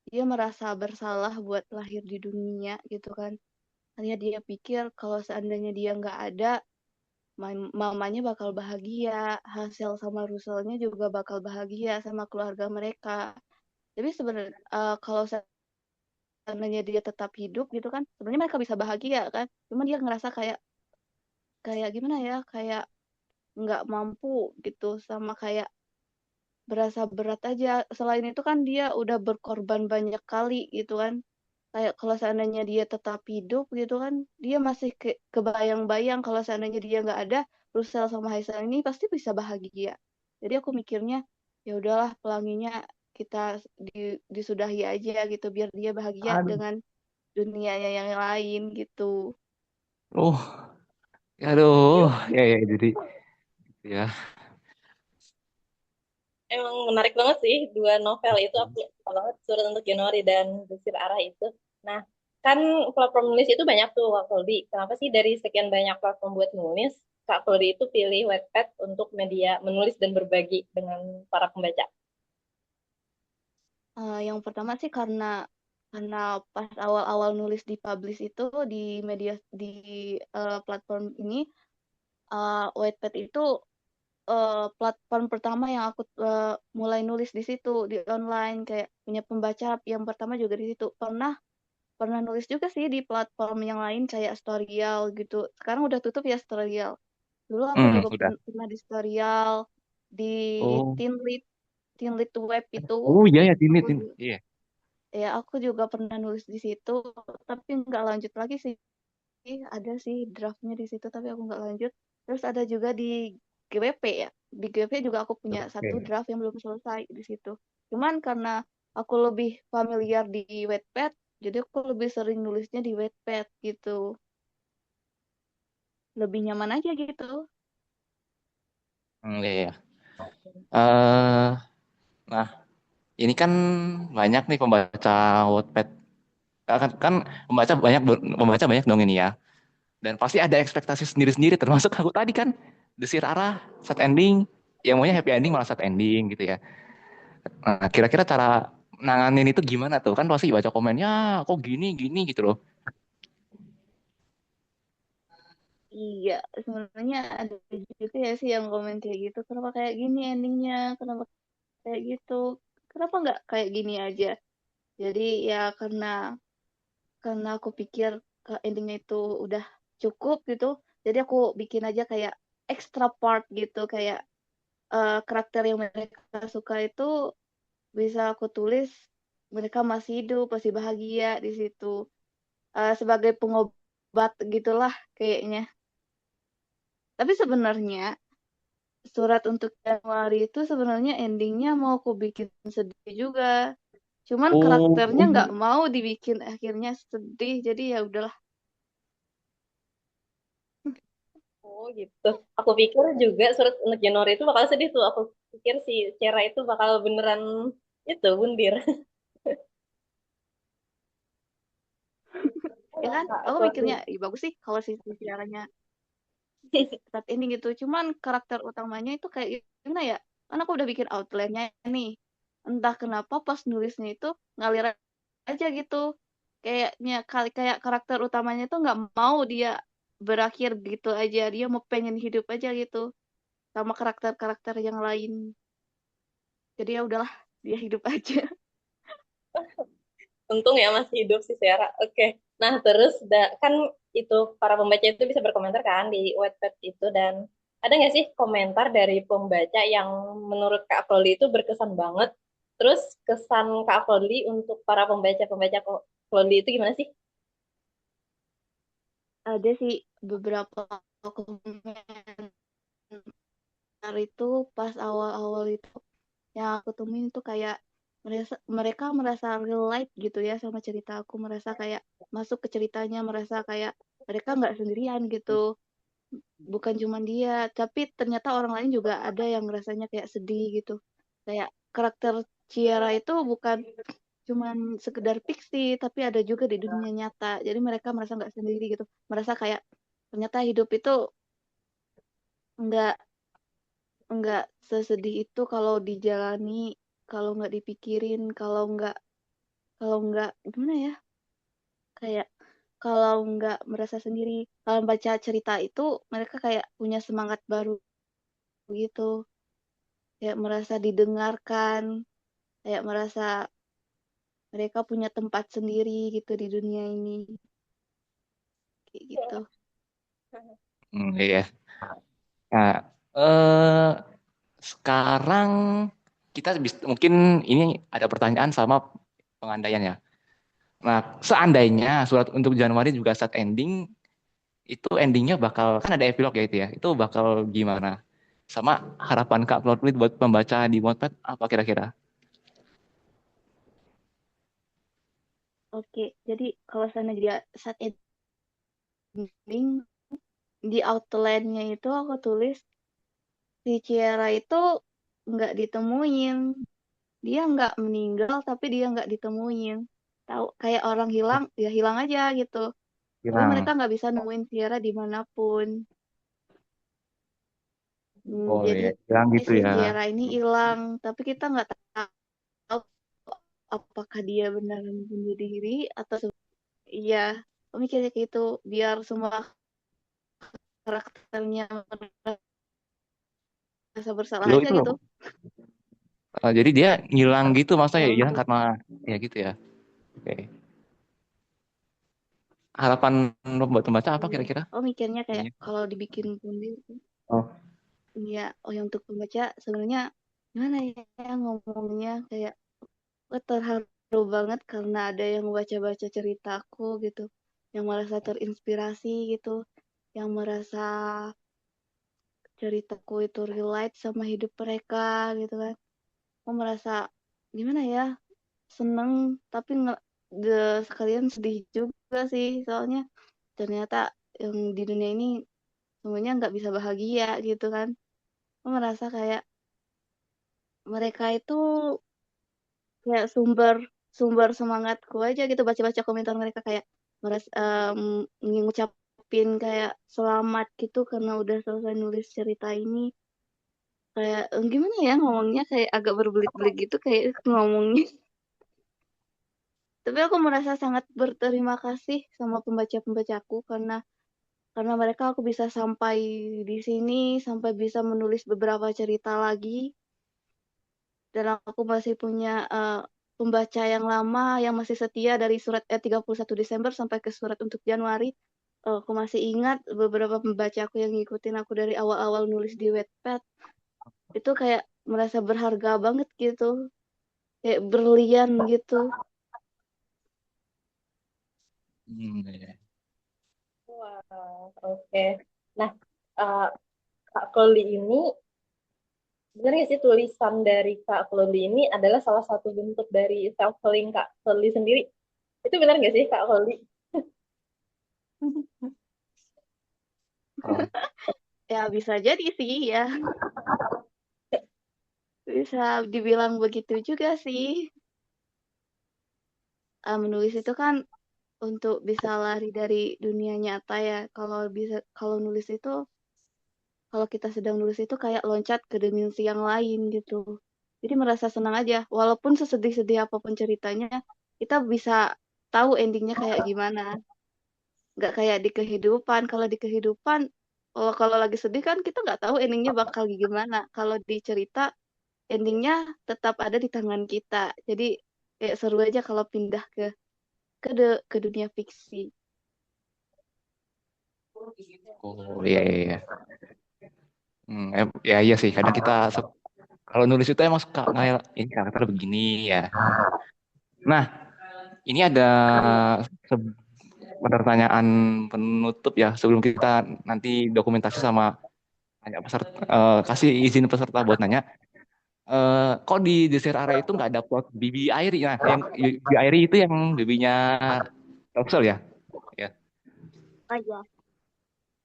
dia merasa bersalah buat lahir di dunia gitu kan. Hanya dia pikir kalau seandainya dia nggak ada, mamanya bakal bahagia, Hasil sama Ruselnya juga bakal bahagia sama keluarga mereka. Tapi sebenarnya kalau seandainya dia tetap hidup gitu kan, sebenarnya mereka bisa bahagia kan. Cuma dia ngerasa kayak kayak gimana ya, kayak nggak mampu gitu, sama kayak berasa berat aja. Selain itu kan dia udah berkorban banyak kali gitu kan. Kayak kalau seandainya dia tetap hidup gitu kan, dia masih kebayang-bayang kalau seandainya dia nggak ada, Russell sama Haisel ini pasti bisa bahagia. Jadi aku mikirnya ya udahlah pelanginya kita disudahi aja gitu biar dia bahagia Aduh. dengan dunianya yang lain gitu. Oh, aduh. Gimana? Ya, jadi ya. Emang menarik banget sih dua novel itu, aku suka banget Surat untuk Januari dan Desir Arah itu. Nah, kan platform nulis itu banyak tuh Kak Koldi. Kenapa sih dari sekian banyak platform buat nulis, Kak Koldi itu pilih Wattpad untuk media menulis dan berbagi dengan para pembaca? Yang pertama sih karena pas awal-awal nulis di publish itu di media di platform ini, Wattpad itu platform pertama yang aku mulai nulis di situ di online, kayak punya pembaca yang pertama juga di situ. Pernah pernah nulis juga sih di platform yang lain kayak Storyal gitu. Sekarang udah tutup ya Storyal. Dulu aku juga Udah. pernah di Storyal, di Oh. Tinlit, Tinlit Web itu. Oh iya ya, Aku Tinit. juga, Iya. ya aku juga pernah nulis di situ, tapi nggak lanjut lagi sih. Ada sih draftnya di situ, tapi aku nggak lanjut. Terus ada juga di GWP ya. Di GWP juga aku punya satu Oke. draft yang belum selesai di situ. Cuman karena aku lebih familiar di Wattpad, jadi aku lebih sering nulisnya di Wattpad gitu. Lebih nyaman aja gitu. Iya, iya. Eh, nah, ini kan banyak nih pembaca Wattpad. Kan pembaca banyak dong ini ya. Dan pasti ada ekspektasi sendiri-sendiri, termasuk aku tadi kan desir arah, sad ending, yang maunya happy ending malah sad ending gitu ya. Nah, kira-kira cara nanganin itu gimana tuh? Kan pasti baca komennya, kok gini, gini gitu loh. Iya, sebenarnya ada juga ya sih yang komen kayak gitu. Kenapa kayak gini endingnya? Kenapa kayak gitu? Kenapa nggak kayak gini aja? Jadi ya karena aku pikir endingnya itu udah cukup gitu, jadi aku bikin aja kayak extra part gitu, kayak karakter yang mereka suka itu bisa aku tulis mereka masih hidup, masih bahagia di situ. Sebagai pengobat gitulah kayaknya. Tapi sebenarnya surat untuk Januari itu sebenarnya endingnya mau aku bikin sedih juga, cuman Oh, karakternya nggak mau dibikin akhirnya sedih, jadi ya udahlah. Oh gitu. Aku pikir juga Surat untuk Januari itu bakal sedih tuh. Aku pikir si Cera itu bakal beneran itu bundir. Ya kan Kak aku mikirnya Koldi. ih, bagus sih kalau si caranya saat ending gitu, cuman karakter utamanya itu kayak gimana ya, kan aku udah bikin outline-nya nih, entah kenapa pas nulisnya itu ngalir aja gitu, kayaknya kayak karakter utamanya tuh nggak mau dia berakhir gitu aja, dia mau pengen hidup aja gitu sama karakter-karakter yang lain, jadi ya udahlah dia hidup aja. Untung ya masih hidup si Cera. Oke. Nah terus kan itu para pembaca itu bisa berkomentar kan di Wattpad itu, dan ada nggak sih komentar dari pembaca yang menurut Kak Foli itu berkesan banget? Terus kesan Kak Foli untuk para pembaca-pembaca Foli itu gimana sih? Ada sih beberapa komentar itu pas awal-awal itu yang aku temuin itu kayak mereka merasa relate gitu ya sama cerita aku, merasa kayak masuk ke ceritanya, merasa kayak mereka nggak sendirian gitu. bukan cuma dia, tapi ternyata orang lain juga ada yang rasanya kayak sedih gitu. Kayak karakter Ciara itu bukan cuman sekedar fiksi, tapi ada juga di dunia nyata. Jadi mereka merasa nggak sendiri gitu. Merasa kayak ternyata hidup itu nggak nggak sesedih itu kalau dijalani, kalau nggak dipikirin, kalau nggak gimana ya? Kayak kalau nggak merasa sendiri, kalau baca cerita itu mereka kayak punya semangat baru gitu. Kayak merasa didengarkan, kayak merasa mereka punya tempat sendiri gitu di dunia ini, kayak gitu. Iya. Nah, eh sekarang kita mungkin ini ada pertanyaan sama pengandaian ya. Nah, seandainya surat untuk Januari juga saat ending, itu endingnya bakal, kan ada epilog ya itu ya, itu bakal gimana? Sama harapan Kak Plotlit buat pembaca di Wattpad apa kira-kira? Oke, jadi kalau sana dia saat ending di outline-nya itu aku tulis si Ciara itu nggak ditemuin, dia nggak meninggal tapi dia nggak ditemuin, tahu kayak orang hilang ya hilang aja gitu, tapi mereka Hilang. nggak bisa nemuin Ciara dimanapun. Oh Jadi ya, hilang gitu si ya. Ciara ini hilang tapi kita nggak tahu apakah dia beneran bunuh diri atau iya, aku mikirnya kayak gitu biar semua karakternya merasa bersalah Lo aja itu gitu. jadi dia ngilang gitu maksudnya ya, hilang Yang karena ya gitu ya. Oke. Harapan lo buat pembaca apa kira-kira? oh mikirnya kayak Ininya. kalau dibikin sendiri Oh, ya, oh yang untuk pembaca sebenarnya gimana ya ngomongnya kayak terharu banget karena ada yang baca-baca ceritaku gitu, yang merasa terinspirasi gitu, yang merasa ceritaku itu relate sama hidup mereka gitu kan. Aku merasa gimana ya, seneng tapi sekalian sedih juga sih, soalnya ternyata yang di dunia ini semuanya nggak bisa bahagia gitu kan. Aku merasa kayak mereka itu kayak sumber sumber semangatku aja gitu, baca-baca komentar mereka kayak ngucapin kayak selamat gitu karena udah selesai nulis cerita ini, kayak gimana ya ngomongnya kayak agak berbelit-belit gitu kayak ngomongnya. Tapi aku merasa sangat berterima kasih sama pembaca-pembacaku karena mereka aku bisa sampai di sini, sampai bisa menulis beberapa cerita lagi, dan aku masih punya pembaca yang lama yang masih setia dari surat 31 Desember sampai ke surat untuk Januari. Aku masih ingat beberapa pembaca aku yang ngikutin aku dari awal-awal nulis di Wattpad. Itu kayak merasa berharga banget gitu. Kayak berlian gitu. iya. Wow, oke. Nah, eh, Kak Koli ini, benar nggak sih tulisan dari Kak Koli ini adalah salah satu bentuk dari self-healing Kak Koli sendiri? Itu benar nggak sih Kak Koli? Oh, Ya bisa jadi sih ya. Bisa dibilang begitu juga sih. Menulis itu kan untuk bisa lari dari dunia nyata ya. Kalau nulis itu, kalau kita sedang nulis itu kayak loncat ke dimensi yang lain gitu. Jadi merasa senang aja. Walaupun sesedih-sedih apapun ceritanya, kita bisa tahu endingnya kayak gimana. Nggak kayak di kehidupan. Kalau di kehidupan, kalau lagi sedih kan kita nggak tahu endingnya bakal gimana. Kalau di cerita, endingnya tetap ada di tangan kita. Jadi kayak seru aja kalau pindah ke dunia fiksi. oh iya, iya, iya. Ya iya sih, kadang kita kalau nulis itu emang suka ngayal ini karakter begini ya. Nah, ini ada se- pertanyaan penutup ya sebelum kita nanti dokumentasi sama tanya peserta, kasih izin peserta buat nanya. Kok di Desert Area itu nggak ada plot Bibi Airi? Nah, yang Bibi Airi itu yang bibinya Telkomsel ya? Ya. Aja.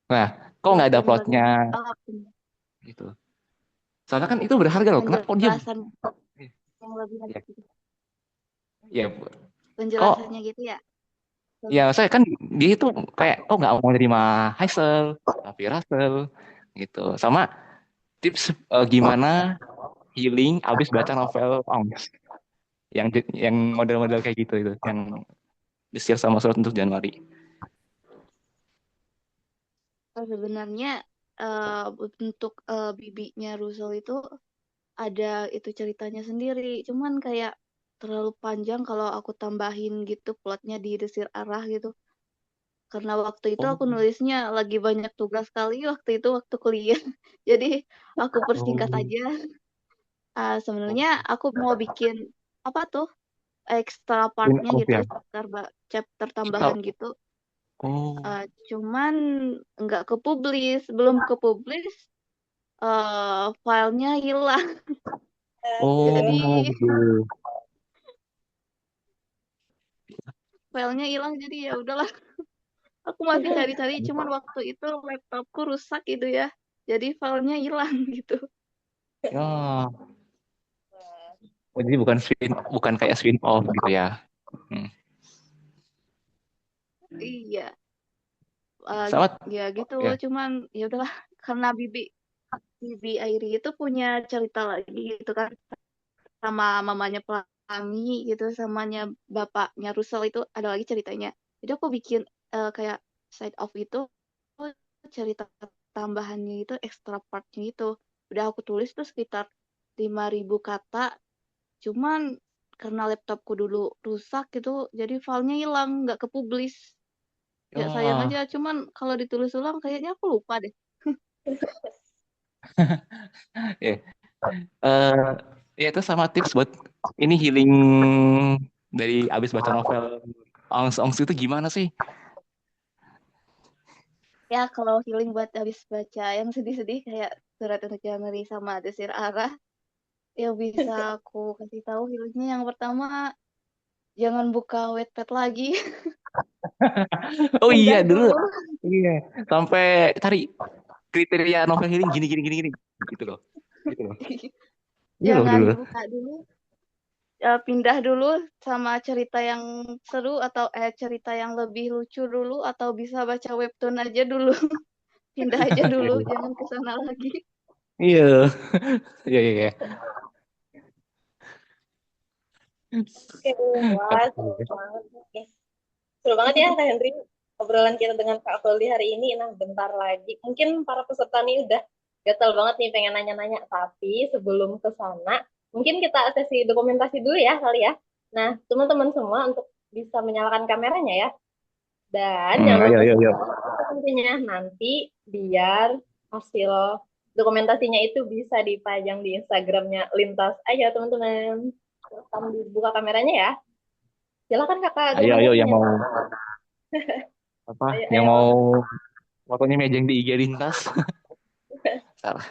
Nah, kok Ya nggak ada plotnya penjelasan gitu? Soalnya kan itu berharga loh. Kenapa kok dia? penjelasan yang lebih Ya, lanjut gitu. ya, kok Penjelasannya gitu ya. ya saya kan dia itu kayak kok nggak mau nerima Hazel, tapi Russell gitu. Sama tips gimana healing abis baca novel Ongs yang model-model kayak gitu itu yang di-share sama Surat untuk Januari. Sebenarnya untuk bibinya Russell itu ada itu ceritanya sendiri. Cuman kayak terlalu panjang kalau aku tambahin gitu plotnya di desir arah gitu. Karena waktu itu Oh, aku nulisnya lagi banyak tugas kali waktu itu waktu kuliah. Jadi aku persingkat oh, aja. oh. Sebenarnya aku mau bikin apa tuh extra partnya Spin-off gitu, ya. chapter Kita, tambahan gitu. oh, Cuman nggak kepublis, belum kepublis, filenya hilang. Aduh. oh, Jadi gitu. filenya hilang jadi ya udahlah. Aku masih cari-cari, cuman waktu itu laptopku rusak gitu ya. Jadi filenya hilang gitu. Ya, oh, jadi bukan kayak spin-off gitu ya. Hmm. Iya, Sama ya gitu. ya. Cuman ya udahlah, karena Bibi Bibi Airi itu punya cerita lagi gitu kan, sama mamanya Pelangi gitu, samanya bapaknya Russell itu ada lagi ceritanya. Jadi aku bikin kayak side of itu cerita tambahannya itu extra partnya itu. Udah aku tulis tuh sekitar 5.000 kata. Cuman karena laptopku dulu rusak gitu, jadi filenya hilang, nggak kepublis. Ya sayang aja, Ya, cuman kalau ditulis ulang kayaknya aku lupa deh. ya. Eh, ya itu sama tips buat ini healing dari abis baca novel Ongs Ongs itu gimana sih? Ya kalau healing buat habis baca yang sedih-sedih kayak Surat untuk Januari sama Desir Arah, yang bisa aku kasih tahu healingnya yang pertama, jangan buka Wattpad lagi. Oh iya Pindah dulu, dulu. iya sampai cari kriteria novel healing gini gini gini gini gitu loh, gitu loh. Iya loh Jangan dulu. dibuka dulu. Pindah dulu sama cerita yang seru atau cerita yang lebih lucu dulu atau bisa baca webtoon aja dulu. Pindah aja dulu, jangan ke sana lagi. Iya, iya, iya, iya. Oke, wah, seru banget. Oke. Seru banget ya, Kak Henry. Obrolan kita dengan Kak Feli hari ini. Nah, bentar lagi. Mungkin para peserta nih udah gatel banget nih pengen nanya-nanya. Tapi sebelum ke sana, mungkin kita sesi dokumentasi dulu ya kali ya. Nah, teman-teman semua untuk bisa menyalakan kameranya ya. Dan jangan Ayo, lupa ayo, ayo. subscribe tentunya nanti biar hasil dokumentasinya itu bisa dipajang di Instagramnya Lintas aja teman-teman. Kamu dibuka kameranya ya. Silakan kakak Ayo, ayo yang dokumentasinya. mau apa? Ayo, Yang ayo. mau fotonya mejeng di IG lintas. Salah.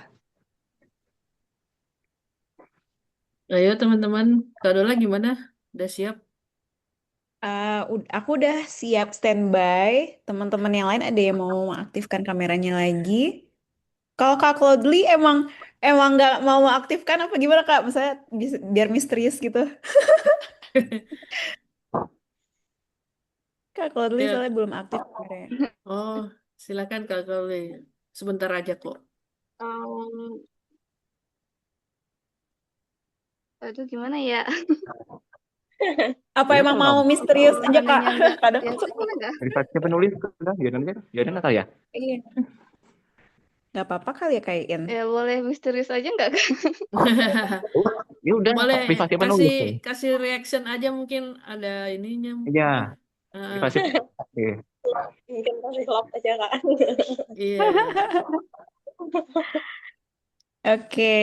Ayo teman-teman, Kak Dola gimana? Udah siap? Aku udah siap standby. Teman-teman yang lain ada yang mau mengaktifkan kameranya lagi. Kalau Kak Claudely emang emang nggak mau mengaktifkan apa gimana Kak? Misalnya biar misterius gitu. Kak Claudely Ya. soalnya belum aktif kameranya. Oh, silakan Kak Dola. Sebentar aja kok. Um, Aduh gimana ya? Apa Ya emang kalau mau nggak misterius aja Kak? Mananya nggak Kadang biasa gimana nggak? privasi penulis udah biarin aja. Biarin kali ya. iya. Nggak apa-apa kali ya Kak Iin. Ya boleh misterius aja nggak? Oh, ya udah Boleh privasi kasih penulis tuh. kasih reaction aja mungkin ada ininya Iya, apa? Heeh, privasi. Oke. Mungkin kasih love aja kak. iya. Oke.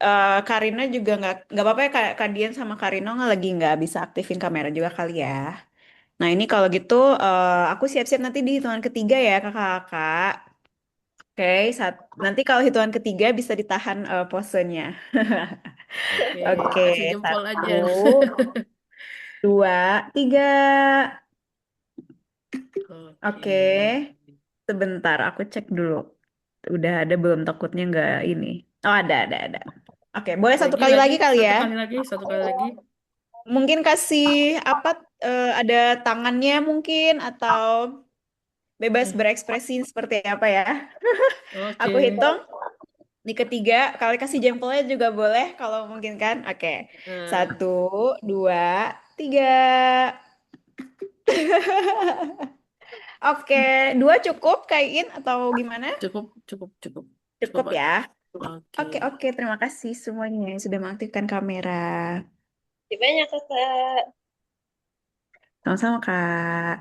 Apa? Karina juga nggak apa-apa ya Kak Dian sama Karino lagi nggak bisa aktifin kamera juga kali ya. Nah ini kalau gitu aku siap-siap nanti di hitungan ketiga ya kakak-kakak. Oke, nanti kalau hitungan ketiga bisa ditahan posenya. Oke, Oke, kasih jempol satu, aja. dua, tiga. Oke. Oke, Sebentar, aku cek dulu. Udah ada belum? Takutnya nggak ini. Oh, ada. Oke, boleh satu Lagi, kali lagi, lagi kali satu ya. kali lagi, satu kali lagi. Mungkin kasih apa? Ada tangannya mungkin atau bebas Hmm, berekspresi seperti apa ya? Oke. Aku hitung. Di ketiga, kali kasih jempolnya juga boleh kalau mungkin kan. Oke. Eh, 1, 2, 3. Oke, 2 cukup kaiin atau gimana? cukup, cukup, cukup, cukup Cukup ya. aja. Oke. Oke, terima kasih semuanya yang sudah mengaktifkan kamera. Terima kasih banyak, Kakak. Sama-sama, Kak.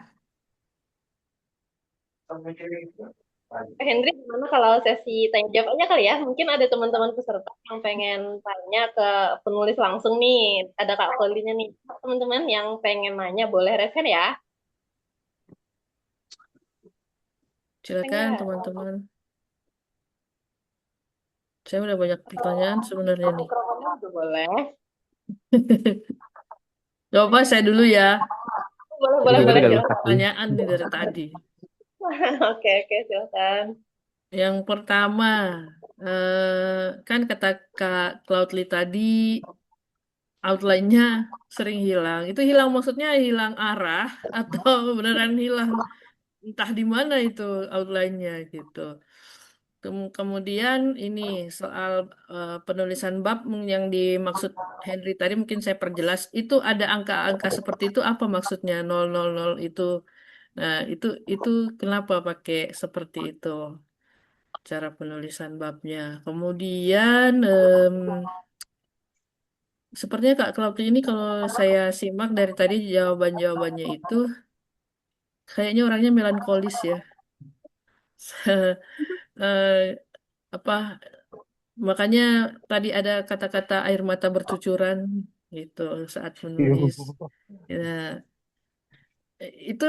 Henry, gimana kalau sesi tanya jawab aja kali ya? Mungkin ada teman-teman peserta yang pengen tanya ke penulis langsung nih. Ada Kak Kolinya nih. Teman-teman yang pengen nanya boleh resen ya? Silakan, Enggak. teman-teman. Saya udah banyak pertanyaan sebenarnya nih. Mikrofonnya juga boleh. Coba saya dulu ya. Boleh, Boleh, boleh, Banyak boleh boleh. Kak Silakan. Lutfi. pertanyaan nih dari tadi. Oke, oke, silakan. Yang pertama, kan kata Kak Cloudly tadi outline-nya sering hilang. Itu hilang maksudnya hilang arah atau beneran hilang entah di mana itu outline-nya gitu. Kemudian ini soal penulisan bab yang dimaksud Henry tadi mungkin saya perjelas. Itu ada angka-angka seperti itu apa maksudnya 000 itu. Nah, itu kenapa pakai seperti itu cara penulisan babnya. Kemudian sepertinya Kak Claudia ini kalau saya simak dari tadi jawaban-jawabannya itu kayaknya orangnya melankolis ya. Eh, apa makanya tadi ada kata-kata air mata bercucuran gitu saat menulis. Ya, itu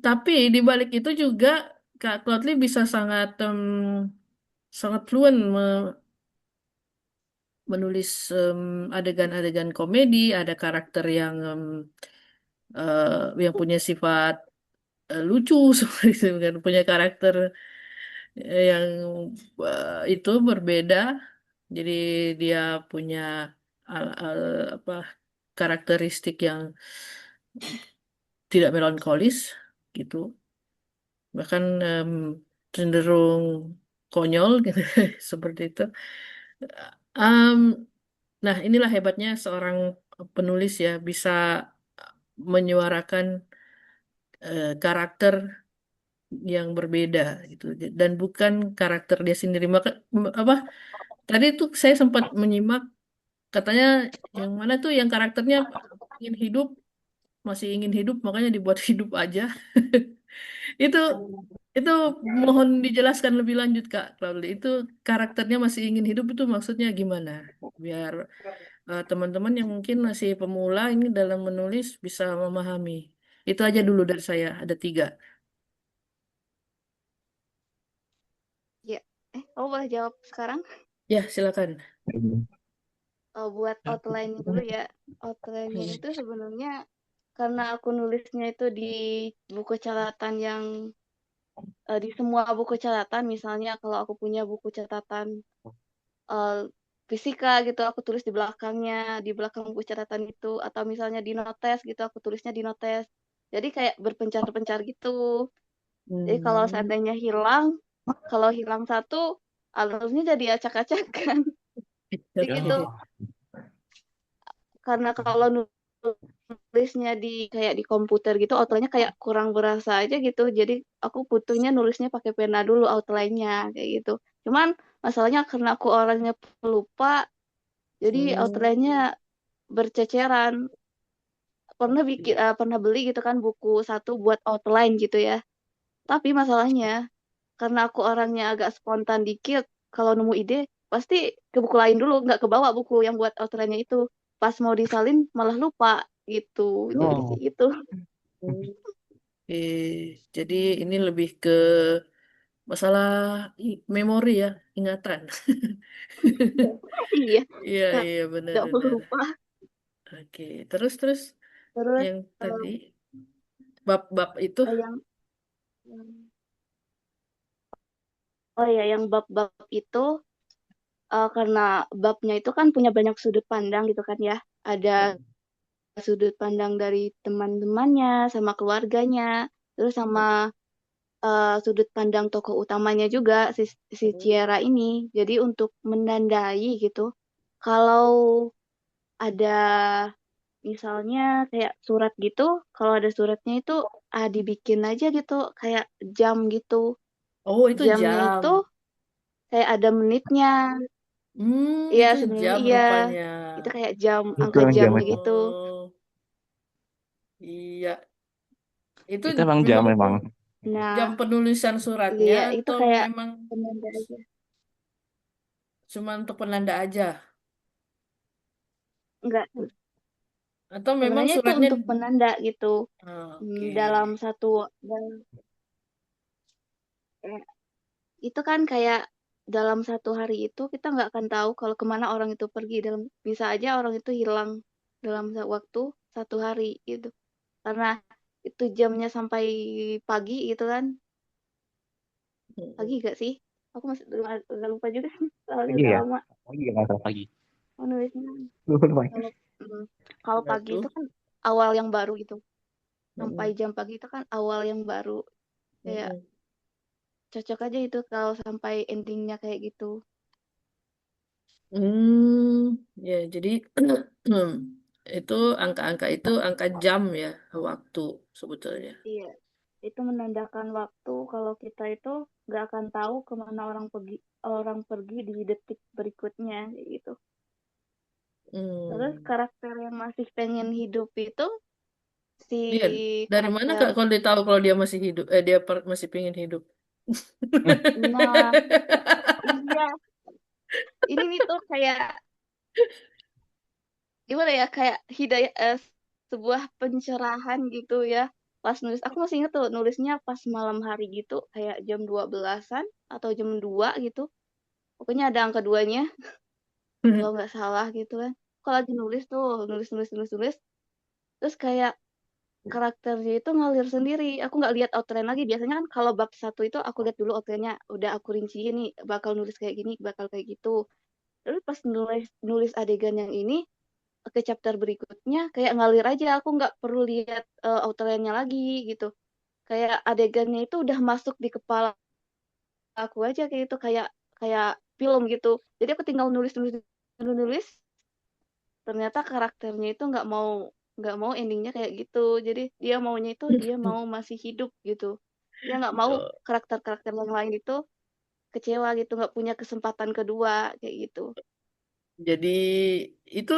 tapi di balik itu juga Kak Claudia bisa sangat sangat fluent menulis adegan-adegan komedi, ada karakter yang punya sifat lucu seperti itu kan, punya karakter yang itu berbeda. Jadi dia punya apa karakteristik yang tidak melankolis gitu, bahkan cenderung konyol gitu seperti itu. Em, nah, inilah hebatnya seorang penulis ya bisa menyuarakan karakter yang berbeda gitu dan bukan karakter dia sendiri. Maka apa tadi tuh saya sempat menyimak katanya yang mana tuh yang karakternya ingin hidup masih ingin hidup makanya dibuat hidup aja. Itu itu mohon dijelaskan lebih lanjut Kak Claudia. Itu karakternya masih ingin hidup itu maksudnya gimana? Biar teman-teman yang mungkin masih pemula ini dalam menulis bisa memahami. Itu aja dulu dari saya. Ada 3. Ya, kamu boleh jawab sekarang? Ya, silakan. Buat outline dulu ya. Outline-nya Hmm. itu sebenarnya karena aku nulisnya itu di buku catatan yang di semua buku catatan, misalnya kalau aku punya buku catatan eh, fisika gitu, aku tulis di belakangnya, di belakang buku catatan itu, atau misalnya di notes gitu, aku tulisnya di notes. Jadi kayak berpencar-pencar gitu. Jadi Hmm. kalau hilang satu, alurnya jadi acak-acakan. Jadi gitu, Oke. karena kalau nulisnya kayak di komputer gitu, outline-nya kayak kurang berasa aja gitu. Jadi aku butuhnya nulisnya pakai pena dulu outline-nya kayak gitu. Cuman masalahnya karena aku orangnya pelupa, jadi Hmm. outline-nya berceceran. Pernah beli gitu kan buku satu buat outline gitu ya. Tapi masalahnya karena aku orangnya agak spontan dikit, kalau nemu ide pasti ke buku lain dulu, nggak kebawa buku yang buat outline-nya itu. Pas mau disalin malah lupa gitu. Jadi Oh, kayak gitu. Jadi ini lebih ke masalah memori ya, ingatan. Iya, Iya, Kak, iya nggak perlu benar-benar. lupa. Oke, terus Terus yang tadi em, bab-bab itu yang Oh ya, yang bab-bab itu karena babnya itu kan punya banyak sudut pandang gitu kan ya. Ada Hmm. sudut pandang dari teman-temannya, sama keluarganya, terus sama sudut pandang tokoh utamanya juga si Ciara ini. Jadi untuk menandai gitu, kalau ada misalnya kayak surat gitu, kalau ada suratnya itu dibikin aja gitu kayak jam gitu. Oh, itu Jamnya jam. itu kayak ada menitnya. Iya, Itu sebenarnya jam iya. rupanya. Itu kayak jam, Itu angka emang jam jamnya itu. gitu. Oh, iya. Itu Itu emang jam memang memang. jam Nah, penulisan suratnya iya itu atau kayak memang penanda aja. cuma untuk penanda aja? Enggak, Atau memang sebenarnya itu suratnya... untuk penanda gitu. Dalam Oke. satu, eh, itu kan kayak dalam satu hari itu kita nggak akan tahu kalau kemana orang itu pergi. Bisa aja orang itu hilang dalam waktu satu hari gitu. Karena itu jamnya sampai pagi gitu kan. Pagi gak sih? Aku masih agak lupa juga. Soalnya Pagi udah ya? lama Pagi ya nggak salah pagi. menulisnya. Lumayan. Kalau mm, kalau Nah, pagi tuh. itu kan awal yang baru gitu. Sampai Mm-mm. jam pagi itu kan awal yang baru. Kayak Mm-mm. cocok aja itu kalau sampai endingnya kayak gitu. Ya, jadi itu angka-angka itu angka jam ya, waktu sebetulnya. Iya, itu menandakan waktu kalau kita itu nggak akan tahu kemana orang pergi di detik berikutnya kayak gitu. Terus Hmm. karakter yang masih pengen hidup itu si Iya, dari mana karakter. Kak kalau dia tahu kalau dia masih hidup, masih pengen hidup? Nah, iya, ini nih tuh kayak gimana ya, kayak hidayah, sebuah pencerahan gitu ya. Pas nulis, aku masih inget tuh nulisnya pas malam hari gitu, kayak jam 12-an atau jam 2 gitu. Pokoknya ada angka duanya, kalau nggak salah gitu kan. Kalau lagi nulis tuh, nulis. Terus kayak karakternya itu ngalir sendiri. Aku nggak lihat outline lagi. Biasanya kan kalau bab satu itu aku lihat dulu outline-nya. Udah aku rinci nih, bakal nulis kayak gini, bakal kayak gitu. Terus pas nulis nulis adegan yang ini, ke chapter berikutnya kayak ngalir aja. Aku nggak perlu lihat outline-nya lagi gitu. Kayak adegannya itu udah masuk di kepala aku aja kayak itu, kayak kayak film gitu. Jadi aku tinggal nulis. Ternyata karakternya itu nggak mau endingnya kayak gitu. Jadi dia maunya itu dia mau masih hidup gitu. Dia nggak mau Oh, karakter-karakter yang lain itu kecewa gitu, nggak punya kesempatan kedua kayak gitu. jadi itu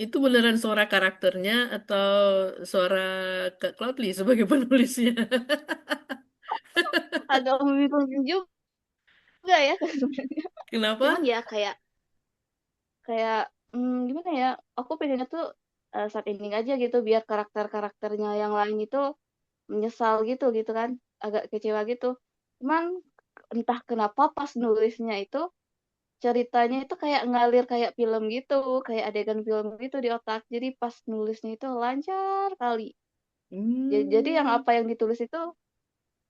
itu beneran suara karakternya atau suara Kak Cloudly sebagai penulisnya? Agak membingungkan juga ya sebenarnya. Cuman Kenapa? ya kayak kayak gimana ya? Aku pengennya tuh saat ending aja gitu biar karakter-karakternya yang lain itu menyesal gitu kan, agak kecewa gitu. Cuman entah kenapa pas nulisnya itu ceritanya itu kayak ngalir kayak film gitu, kayak adegan film gitu di otak. Jadi pas nulisnya itu lancar kali. Jadi yang Hmm. apa yang ditulis itu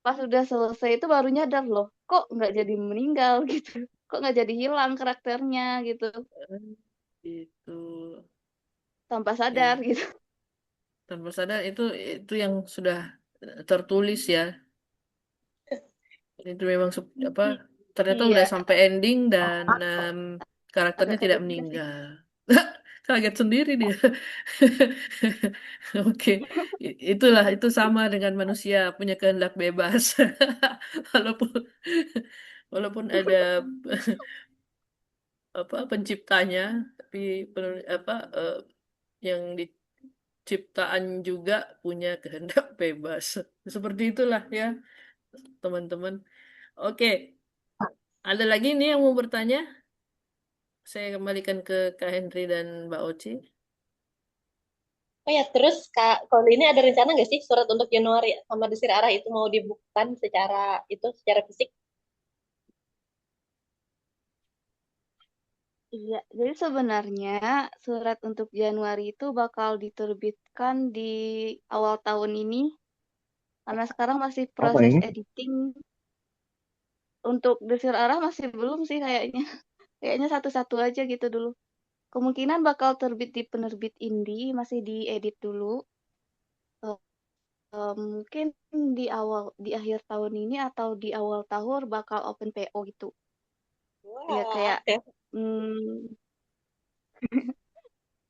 pas udah selesai itu baru nyadar loh, kok nggak jadi meninggal gitu, kok nggak jadi hilang karakternya gitu, Itu tanpa sadar ya, gitu. tanpa sadar itu yang sudah tertulis ya. Itu memang apa, ternyata udah Iya, sampai ending dan karakternya agak tidak kaget juga sih. meninggal. Kaget sendiri dia. Oke, itulah itu sama dengan manusia punya kehendak bebas. Walaupun walaupun ada apa penciptanya, tapi apa yang diciptaan juga punya kehendak bebas. Seperti itulah ya, teman-teman. Oke, ada lagi nih yang mau bertanya? Saya kembalikan ke Kak Henry dan Mbak Oci. Oh ya, terus Kak, kalau ini ada rencana nggak sih surat untuk Januari sama Desir Arah itu mau dibukukan secara fisik? Iya, jadi sebenarnya surat untuk Januari itu bakal diterbitkan di awal tahun ini, karena sekarang masih Apa proses ini? editing. untuk Desir Arah masih belum sih kayaknya. Kayaknya satu-satu aja gitu dulu. Kemungkinan bakal terbit di penerbit indie, masih diedit dulu. Eh, Mungkin di akhir tahun ini atau di awal tahun bakal open PO gitu. Ya kayak Wah, hmm,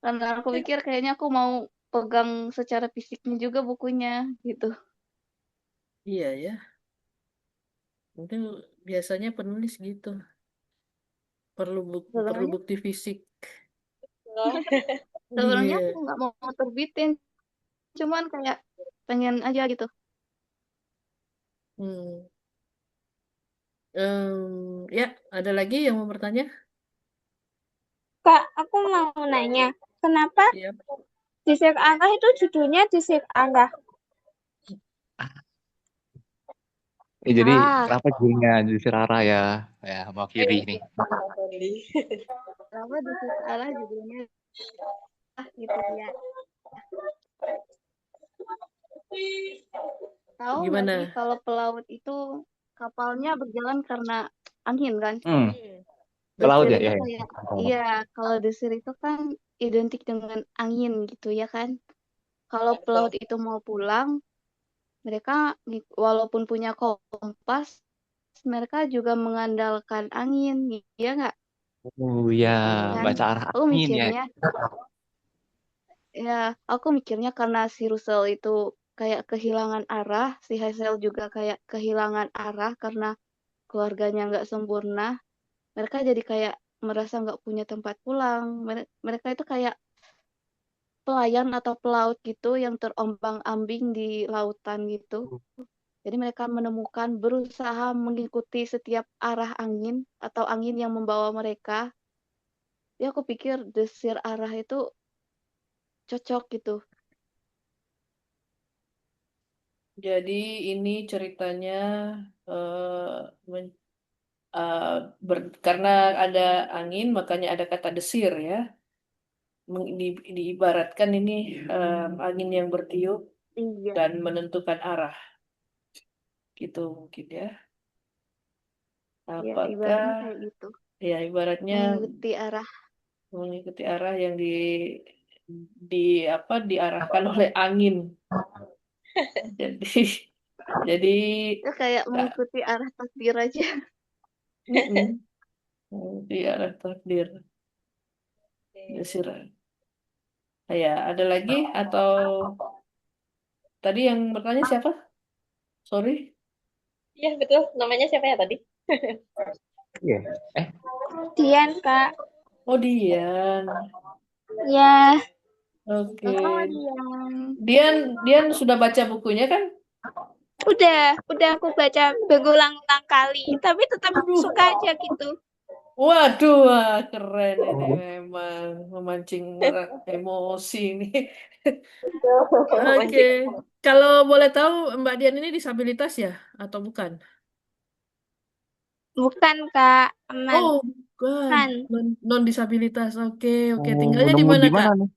karena aku pikir kayaknya aku mau pegang secara fisiknya juga bukunya gitu. Iya ya, mungkin biasanya penulis gitu, perlu Sebenarnya bukti fisik. sebenarnya aku Iya. nggak mau terbitin, cuman kayak pengen aja gitu. Hmm. Ya, ada lagi yang mau bertanya? Kak, aku mau nanya, kenapa Iya. Desir Arah itu judulnya Desir Arah? Jadi Ah, kenapa judulnya Jusir Rara ya? Ya, mau kiri nih. kenapa Desir Arah judulnya gitu ya? Tahu nggak sih Gimana? kalau pelaut itu kapalnya berjalan karena angin kan? Hmm, ke laut Desir ya, itu ya, ya. kayak, iya, kalau desir itu kan identik dengan angin gitu ya kan. Kalau pelaut itu mau pulang, mereka walaupun punya kompas, mereka juga mengandalkan angin, iya nggak? Oh ya, Kan? baca arah Aku angin ya. mikirnya, ya, aku mikirnya karena si Russell itu kayak kehilangan arah, si Hazel juga kayak kehilangan arah karena keluarganya nggak sempurna. Mereka jadi kayak merasa nggak punya tempat pulang. Mereka itu kayak pelayan atau pelaut gitu yang terombang-ambing di lautan gitu. Jadi mereka berusaha mengikuti setiap arah angin atau angin yang membawa mereka. Ya aku pikir desir arah itu cocok gitu. Jadi ini ceritanya eh, men- eh, karena ada angin, makanya ada kata desir ya. Diibaratkan ini angin yang bertiup Iya, dan menentukan arah, gitu mungkin ya. ya ibaratnya Apakah kayak gitu. ya ibaratnya Mengikuti arah. mengikuti arah yang di apa diarahkan oleh angin. Jadi jadi Ya kayak Kak, mengikuti arah takdir aja. mm-mm, di arah takdir. Desir. Ya, ada lagi atau tadi yang bertanya siapa? Sorry. Iya betul. Namanya siapa ya tadi? Iya. Eh, Dian, Kak. Oh, Dian. Ya, Oke. Oh, Dian. Dian, Dian sudah baca bukunya kan? udah aku baca berulang-ulang kali, tapi tetap Aduh. suka aja gitu. Waduh, wah, keren ini memang memancing emosi ini. Oke. Kalau boleh tahu Mbak Dian ini disabilitas ya atau bukan? Bukan, Kak, aman. Oh, bukan. Kan, Non disabilitas. Oke, oke. oh, Tinggalnya di nemu mana, di Kak? mana nih?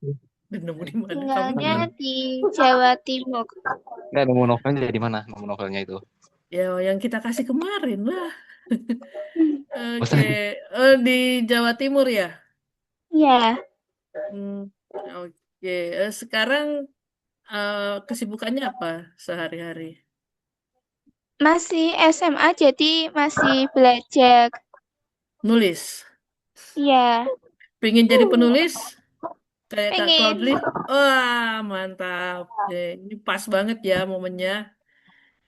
Nemu di mana? tinggalnya Hmm. di Jawa Timur. Nggak, nemu novelnya dari mana? Nemu novelnya itu. Ya, yang kita kasih kemarin lah. Oke, Bosan. di Jawa Timur ya. Ya, Hmm, oke. Sekarang kesibukannya apa sehari-hari? masih SMA jadi masih belajar. Nulis. Ya, Pengen jadi penulis kayak Kak pengen. Cloudly? Wah, mantap. Ini pas banget ya momennya.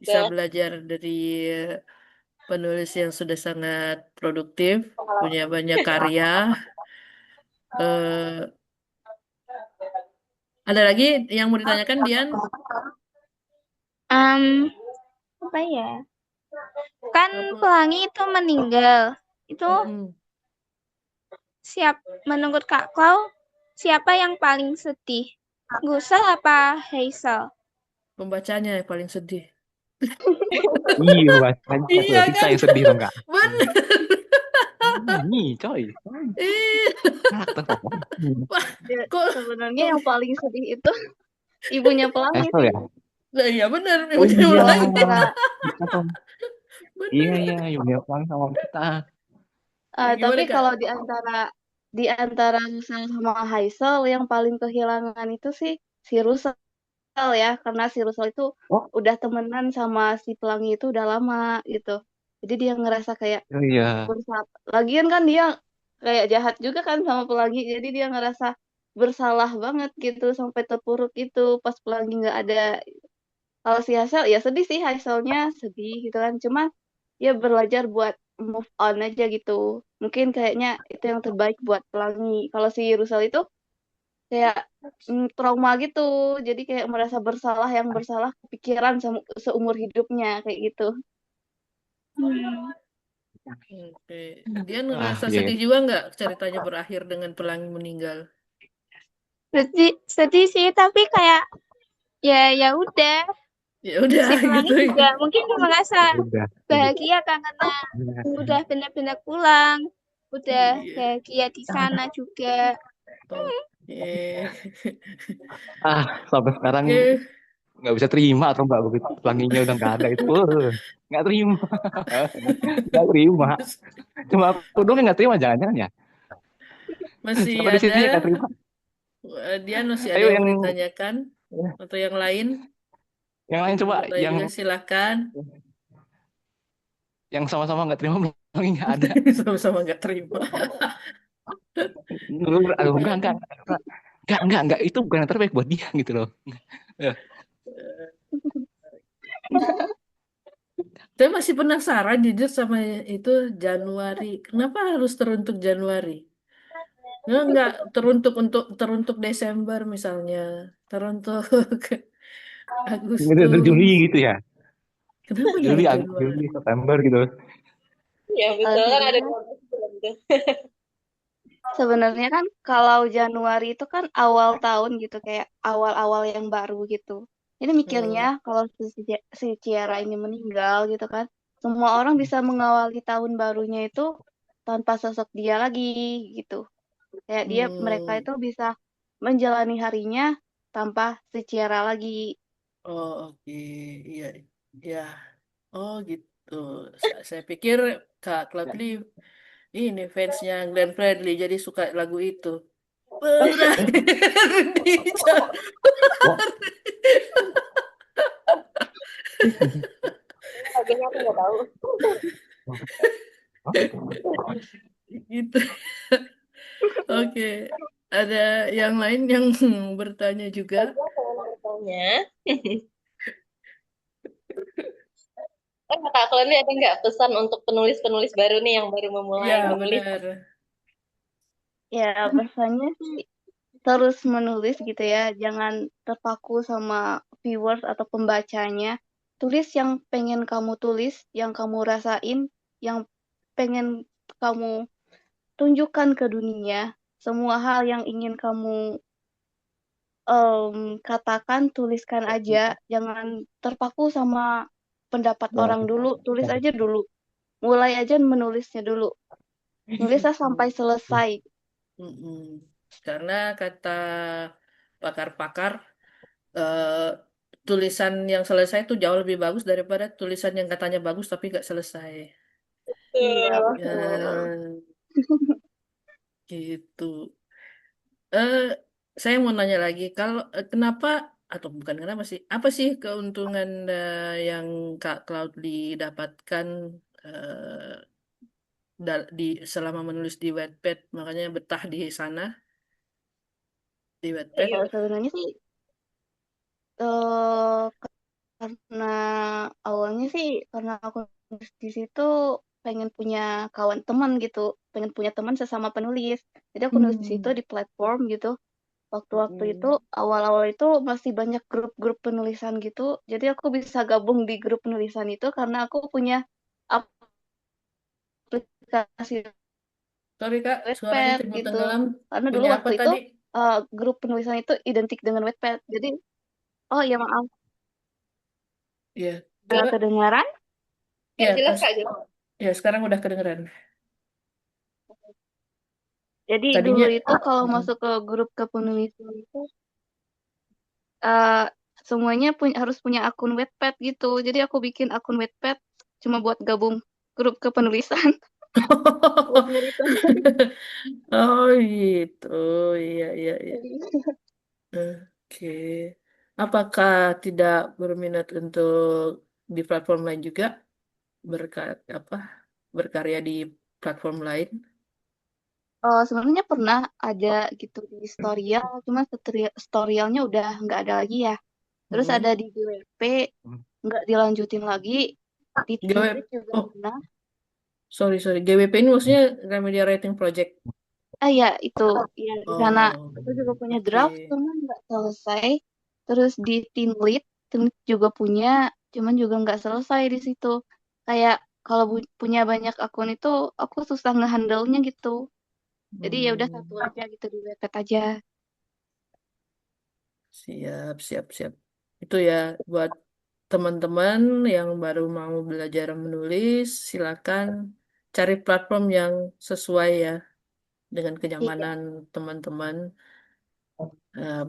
Bisa belajar dari penulis yang sudah sangat produktif, punya banyak karya. Eh, ada lagi yang mau ditanyakan, Dian? Um, apa ya? Kan Apa? pelangi itu meninggal. Itu Mm-mm. menurut Kak Klau, siapa yang paling sedih? Gusel apa Hazel? Pembacanya yang paling sedih. Iya, bacanya tuh. Iya Kita kan? yang sedih dong, Kak. Bener. Ini, coy. Iya. Karakter tokoh. Wah, Ya, kok, sebenarnya kok yang paling sedih itu ibunya pelangi Hazel sih. ya? Nah, iya bener, Oh ibunya iya. Kalau ulangi. secara Kita tuh. Iya, Bener. iya, Yulia Pelangi sama kita. Tapi Gimana Kak? kalau di antara Rusel sama Haisel yang paling kehilangan itu sih si Rusel ya, karena si Rusel itu Oh, udah temenan sama si Pelangi itu udah lama gitu. Jadi dia ngerasa kayak oh iya. bersalah. Lagian kan dia kayak jahat juga kan sama Pelangi, jadi dia ngerasa bersalah banget gitu sampai terpuruk itu pas Pelangi nggak ada. Kalau si Haisel ya sedih sih, Haiselnya sedih gitu kan. Cuma ya belajar buat move on aja gitu. Mungkin kayaknya itu yang terbaik buat Pelangi. Kalau si Rusel itu kayak trauma gitu. Jadi kayak merasa bersalah, yang bersalah kepikiran seumur hidupnya kayak gitu. Hmm. Oke. Dia Ah, ngerasa iya. sedih juga nggak ceritanya berakhir dengan Pelangi meninggal? Sedih, sedih sih, tapi kayak ya udah. Ya udah Si Pelangi gitu ya. juga mungkin merasa Udah. bahagia kan karena udah benar-benar pulang, udah Iya. bahagia di sana juga. Oke. Ah, sampai sekarang Oke. nggak bisa terima atau nggak begitu pelanginya udah nggak ada itu. Nggak terima. Nggak terima. Cuma aku doang yang nggak terima, jangan-jangan ya. Masih Siapa di ada. sini yang nggak terima? Dian masih ada Ayo yang yang mau ditanyakan? Atau yang lain? yang lain coba, Mau tanya yang juga silahkan. sama-sama nggak terima pelanginya ada. Sama-sama nggak terima. Aduh, enggak, itu bukan yang terbaik buat dia gitu loh. Eh, Saya masih penasaran jujur sama itu Januari. Kenapa harus teruntuk Januari? Nggak teruntuk Desember misalnya, teruntuk Dari Juli Agustus. gitu ya. Kenapa ya Juli, Januari? Juli, September gitu. Ya betul kan ada Sebenarnya 12 bulan tuh. sebenarnya kan kalau Januari itu kan awal tahun gitu, kayak awal-awal yang baru gitu. Ini mikirnya Hmm. kalau si Ciara ini meninggal gitu kan, semua orang bisa mengawali tahun barunya itu tanpa sosok dia lagi gitu. Kayak mereka Hmm. itu bisa menjalani harinya tanpa si Ciara lagi. Oh, oke. Iya, iya. Oh, gitu. Saya pikir Kak Klatli ini fansnya Glenn Fredly jadi suka lagu itu. Berakhir di Januari. Oh, Lagunya aku nggak tahu. Gitu. Oke. Ada yang lain yang bertanya juga? Saya pengen bertanya. Kak Kleni ada nggak pesan untuk penulis-penulis baru nih yang baru memulai Ya, menulis? benar. Ya, pesannya sih terus menulis gitu ya, jangan terpaku sama viewers atau pembacanya. Tulis yang pengen kamu tulis, yang kamu rasain, yang pengen kamu tunjukkan ke dunia. Semua hal yang ingin kamu katakan, tuliskan aja. Jangan terpaku sama pendapat orang dulu, tulis aja dulu. Mulai aja menulisnya dulu. Nulisnya sampai selesai. Mm-mm. Karena kata pakar-pakar, eh, tulisan yang selesai itu jauh lebih bagus daripada tulisan yang katanya bagus tapi nggak selesai. Iya, Betul. betul. Gitu. Eh, saya mau nanya lagi, kalau kenapa atau bukan kenapa sih? Apa sih keuntungan yang Kak Cloudly dapatkan selama menulis di Wattpad, makanya betah di sana di Wattpad? Kalau sebenarnya sih eh karena awalnya sih karena aku nulis di situ pengen punya kawan teman gitu, pengen punya teman sesama penulis. Jadi aku nulis di situ Hmm. di platform gitu. Waktu-waktu itu Mm-mm. awal-awal itu masih banyak grup-grup penulisan gitu. Jadi aku bisa gabung di grup penulisan itu karena aku punya aplikasi Sorry Kak, suaranya Wattpad timbul gitu. tenggelam. Karena dulu Punya apa waktu itu tadi? grup penulisan itu identik dengan Wattpad. Jadi, oh ya maaf, Ya, nggak coba. kedengaran. Ya Ya, jelas Kak, jelas. ya sekarang udah kedengeran. Jadi dulu Tadinya, itu kalau mm, masuk ke grup kepenulisan itu eh semuanya harus punya akun Wattpad gitu. Jadi aku bikin akun Wattpad cuma buat gabung grup kepenulisan buat nyari teman. Oh gitu, iya iya iya. Oke. Apakah tidak berminat untuk di platform lain juga apa berkarya di platform lain? Sebenarnya pernah ada gitu di Storyal, cuma Storyalnya udah nggak ada lagi ya. Terus ada Hmm. di GWP, nggak dilanjutin lagi. Di Teen GWP, Lit juga oh pernah. sorry, GWP ini maksudnya Gramedia Writing Project. Ya itu, ya di sana Oh, aku juga punya draft, oke. cuman nggak selesai. Terus di Teen Lit juga punya, cuman juga nggak selesai di situ. Kayak kalau punya banyak akun itu, aku susah ngehandle-nya gitu. Jadi ya udah satu Hmm, aja gitu di Wattpad aja. siap, siap, siap. Itu ya buat teman-teman yang baru mau belajar menulis, silakan cari platform yang sesuai ya dengan Iya, kenyamanan teman-teman.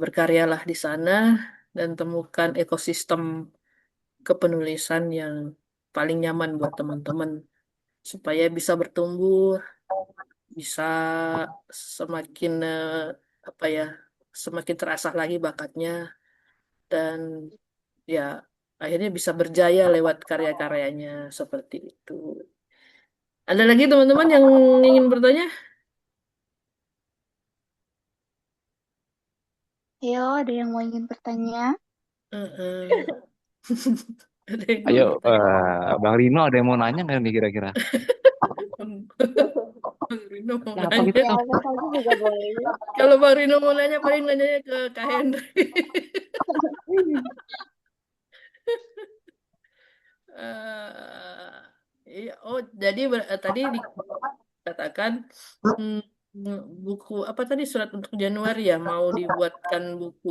Berkaryalah di sana dan temukan ekosistem kepenulisan yang paling nyaman buat teman-teman supaya bisa bertumbuh, bisa semakin apa ya, semakin terasah lagi bakatnya dan ya akhirnya bisa berjaya lewat karya-karyanya seperti itu. Ada lagi teman-teman yang ingin bertanya? ayo ada yang mau ingin bertanya? Eh, Ada yang mau Ayo, bertanya? Bang Rino ada yang mau nanya nggak nih kira-kira? Bang Rino mau Siapa nanya. gitu Ya, kan? apa saja juga boleh. Kalau Bang Rino mau nanya, paling nanyanya ke Kak Henry. Eh, iya, oh, jadi tadi dikatakan hmm, buku apa tadi surat untuk Januari ya mau dibuatkan buku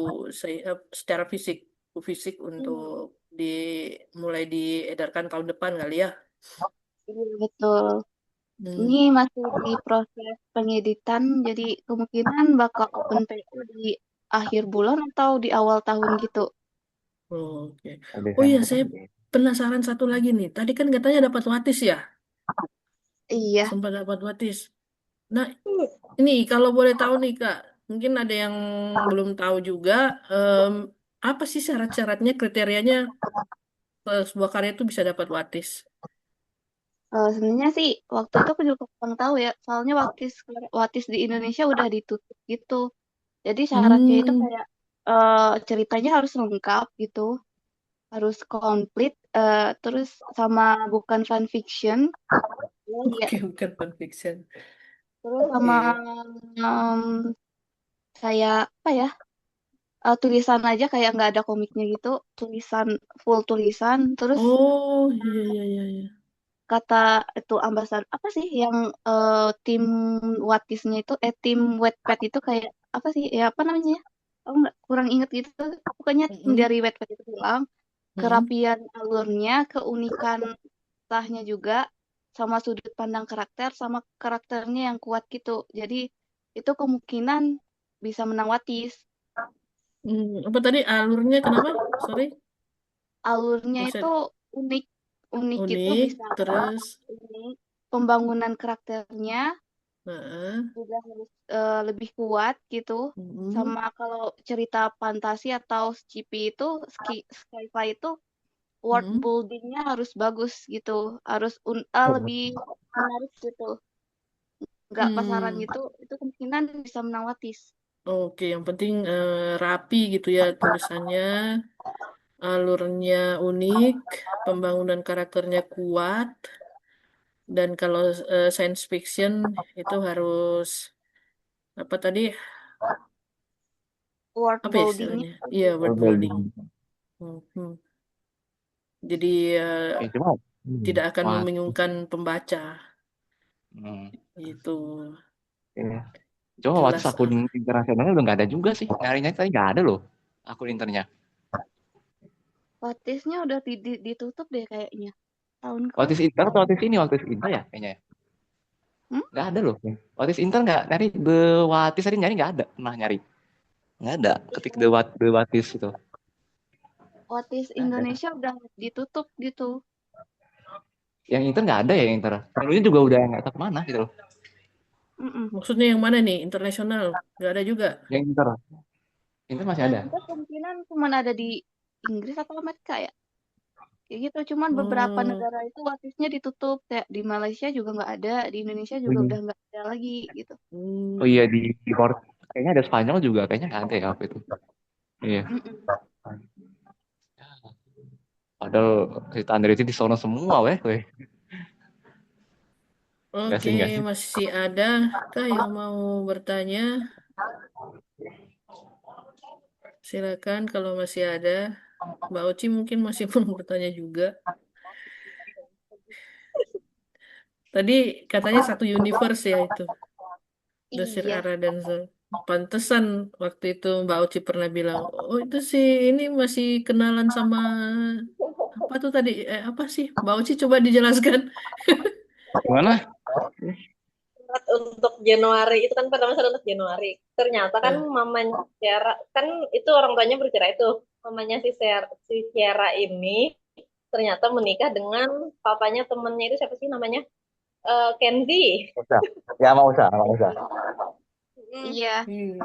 secara fisik, buku fisik untuk mulai diedarkan tahun depan kali ya. Iya, betul. Hmm. Ini masih di proses pengeditan, jadi kemungkinan bakal open PO di akhir bulan atau di awal tahun gitu. Oke. Oh, Oh iya, Desember. saya penasaran satu lagi nih. Tadi kan katanya dapat watis ya, Iya, sempat dapat watis. Nah, ini kalau boleh tahu nih Kak, mungkin ada yang belum tahu juga, em, apa sih syarat-syaratnya, kriterianya sebuah karya itu bisa dapat watis? sebenarnya sih waktu itu aku juga kurang tahu ya, soalnya Watis di Indonesia udah ditutup gitu. Jadi syaratnya itu Hmm, kayak ceritanya harus lengkap gitu, harus komplit, terus sama bukan fan fiction, ya, oke, bukan fanfiction. terus sama Oke. em, kayak apa ya? Tulisan aja kayak nggak ada komiknya gitu, tulisan full tulisan, terus Oh, iya, iya, iya, iya. kata itu ambasador apa sih yang tim Watisnya itu tim Wattpad itu kayak apa sih ya apa namanya ya? Aku nggak kurang inget gitu. Pokoknya tim Mm-mm, dari Wattpad itu bilang mm-mm. kerapian alurnya, keunikan kisahnya juga, sama sudut pandang karakter, sama karakternya yang kuat gitu. Jadi itu kemungkinan bisa menang Watis. Apa tadi alurnya kenapa? Sorry, Alurnya itu bisa unik, unik itu unik, bisa terus, unik. Pembangunan karakternya heeh, juga harus lebih kuat gitu. mm-mm, Sama kalau cerita fantasi atau sci-fi itu, sci-fi itu world mm-mm. buildingnya harus bagus gitu, harus lebih menarik gitu. Nggak pasaran Hmm, gitu, itu kemungkinan bisa menang Watis. oke, yang penting rapi gitu ya tulisannya, alurnya unik, pembangunan karakternya kuat, dan kalau science fiction itu harus apa tadi? World Apa ya buildingnya istilahnya? Iya, bagus. world building. Hmm. Jadi Cuma, tidak akan wah, membingungkan pembaca. hmm, Itu iya. Coba waktu jelas. akun internasionalnya udah nggak ada juga sih. Nyarinya tadi nggak ada loh akun internya. Watisnya udah ditutup deh kayaknya. Tahun Waktu kapan? Inter atau waktu ini? Waktu Inter ya kayaknya ya. Hmm? Nggak ada loh. Waktu Inter nggak nyari The Watis tadi nyari nggak ada. Pernah nyari. Nggak ada. Ketik Iya. The Watis itu. Watis Nggak ada. Indonesia udah ditutup gitu. Yang Inter nggak ada ya yang Inter. Menunya juga udah nggak tahu kemana gitu loh. Mm-mm. Maksudnya yang mana nih? Internasional? Nggak ada juga. Yang Inter masih Yang ada. itu kemungkinan cuma ada di Inggris atau Amerika ya. Kayak gitu. Cuman beberapa Hmm. negara itu watisnya ditutup. Kayak di Malaysia juga nggak ada, di Indonesia Oh juga iya, udah nggak ada lagi gitu. oh iya Hmm. di kayaknya ada Spanyol juga, kayaknya nggak ada ya apa itu. Iya. Mm-mm. Padahal si Thunder itu di sono semua weh. Nggak Oke, sih, nggak sih. masih ada kah yang mau bertanya? Silakan kalau masih ada. Mbak Oci mungkin masih mau bertanya juga. Tadi katanya satu universe ya itu. Dosir Iya. Ara dan Zul. Pantesan waktu itu Mbak Oci pernah bilang, oh itu sih ini masih kenalan sama apa tuh tadi? Apa sih? Mbak Oci coba dijelaskan. Gimana? Surat untuk Januari itu kan pertama surat untuk Januari. Ternyata kan Eh, mamanya Ciara kan itu orang tuanya bercerai itu. Mamanya si Ciara ini ternyata menikah dengan papanya temennya itu siapa sih namanya? Kenzi. Nggak usah. Ya mau usah. Hmm, Iya. iya.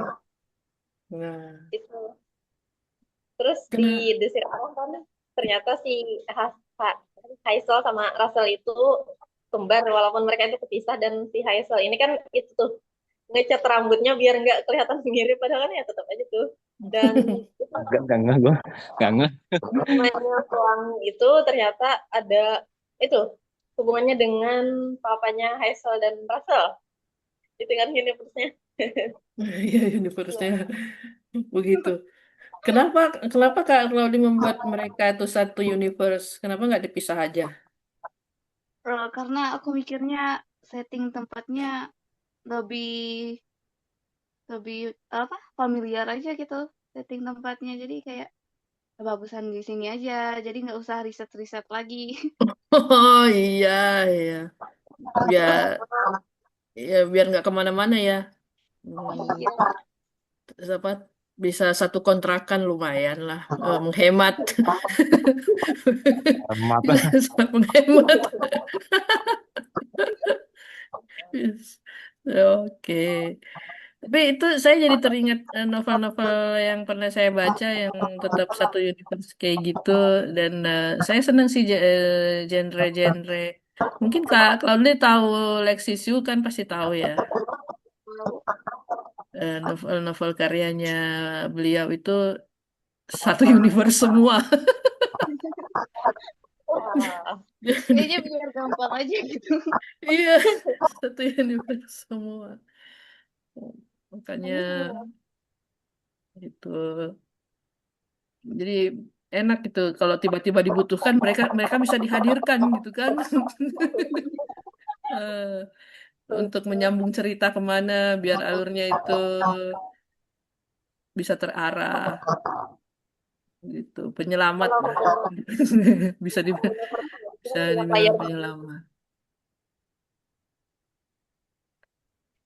Nah, itu. Terus di kena. Desir Alam kan ternyata si Haisel sama Russell itu kembar walaupun mereka itu kepisah dan si Haisel ini kan itu tuh ngecat rambutnya biar nggak kelihatan mirip padahal kan ya tetap aja tuh dan itu Nggak ngeh gue. Nggak ngeh. namanya pelangi itu ternyata ada itu hubungannya dengan papanya Haisel dan Russell itu kan universe-nya. Iya, universe-nya begitu. Kenapa kenapa Kak Claudi membuat mereka itu satu universe? Kenapa nggak dipisah aja? Karena aku mikirnya setting tempatnya lebih lebih apa familiar aja gitu setting tempatnya. Jadi kayak bagusan di sini aja. Jadi nggak usah riset-riset lagi. Oh iya, iya. Biar ya biar nggak kemana-mana ya. Hmm, Iya. terus apa? Bisa satu kontrakan lumayan lah, menghemat. Bisa Mata. sangat menghemat. Yes. Oke. Tapi itu saya jadi teringat novel-novel yang pernah saya baca yang tetap satu universe kayak gitu dan saya senang sih genre-genre. Mungkin Kak Claudia tahu Lexi Siu kan pasti tahu ya. Novel-novel karyanya beliau itu satu universe semua. Wah, Kayaknya biar gampang aja gitu. Iya, satu universe semua. Makanya itu. Jadi enak gitu kalau tiba-tiba dibutuhkan mereka mereka bisa dihadirkan gitu kan. Eh, untuk menyambung cerita kemana biar alurnya itu bisa terarah gitu. Penyelamat kalau lah. Bisa di, bisa dibilang player penyelamat.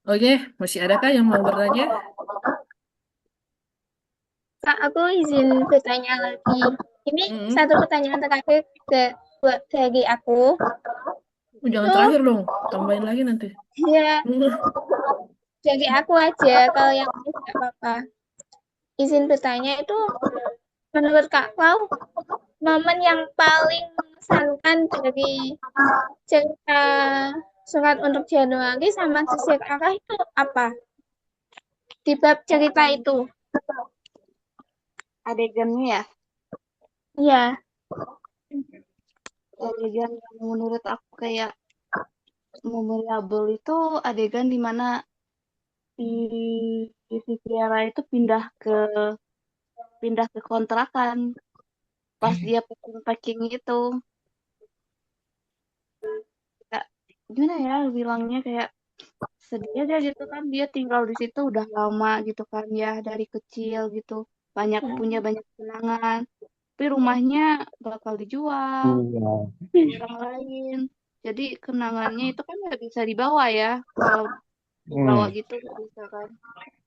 Oke, masih adakah yang mau bertanya? Kak, aku izin bertanya lagi. Ini Mm-mm. satu pertanyaan terakhir buat dari aku. Oh, jangan Itu terakhir dong, tambahin lagi nanti. ya dari aku aja. Kalau yang lain nggak apa-apa. Izin bertanya itu menurut Kak Klau, momen yang paling mengesankan dari cerita Surat untuk Januari sama Desir Arah itu apa? Di bab cerita itu. Adegannya ya. Iya. Adegan yang menurut aku kayak memorable itu adegan dimana si Tiara itu pindah ke kontrakan pas dia packing itu kayak gimana ya bilangnya kayak sedih aja gitu kan dia tinggal di situ udah lama gitu kan ya dari kecil gitu punya banyak kenangan tapi rumahnya bakal dijual Iya. orang lain jadi kenangannya itu kan nggak bisa dibawa ya kalau dibawa Hmm. gitu nggak bisa kan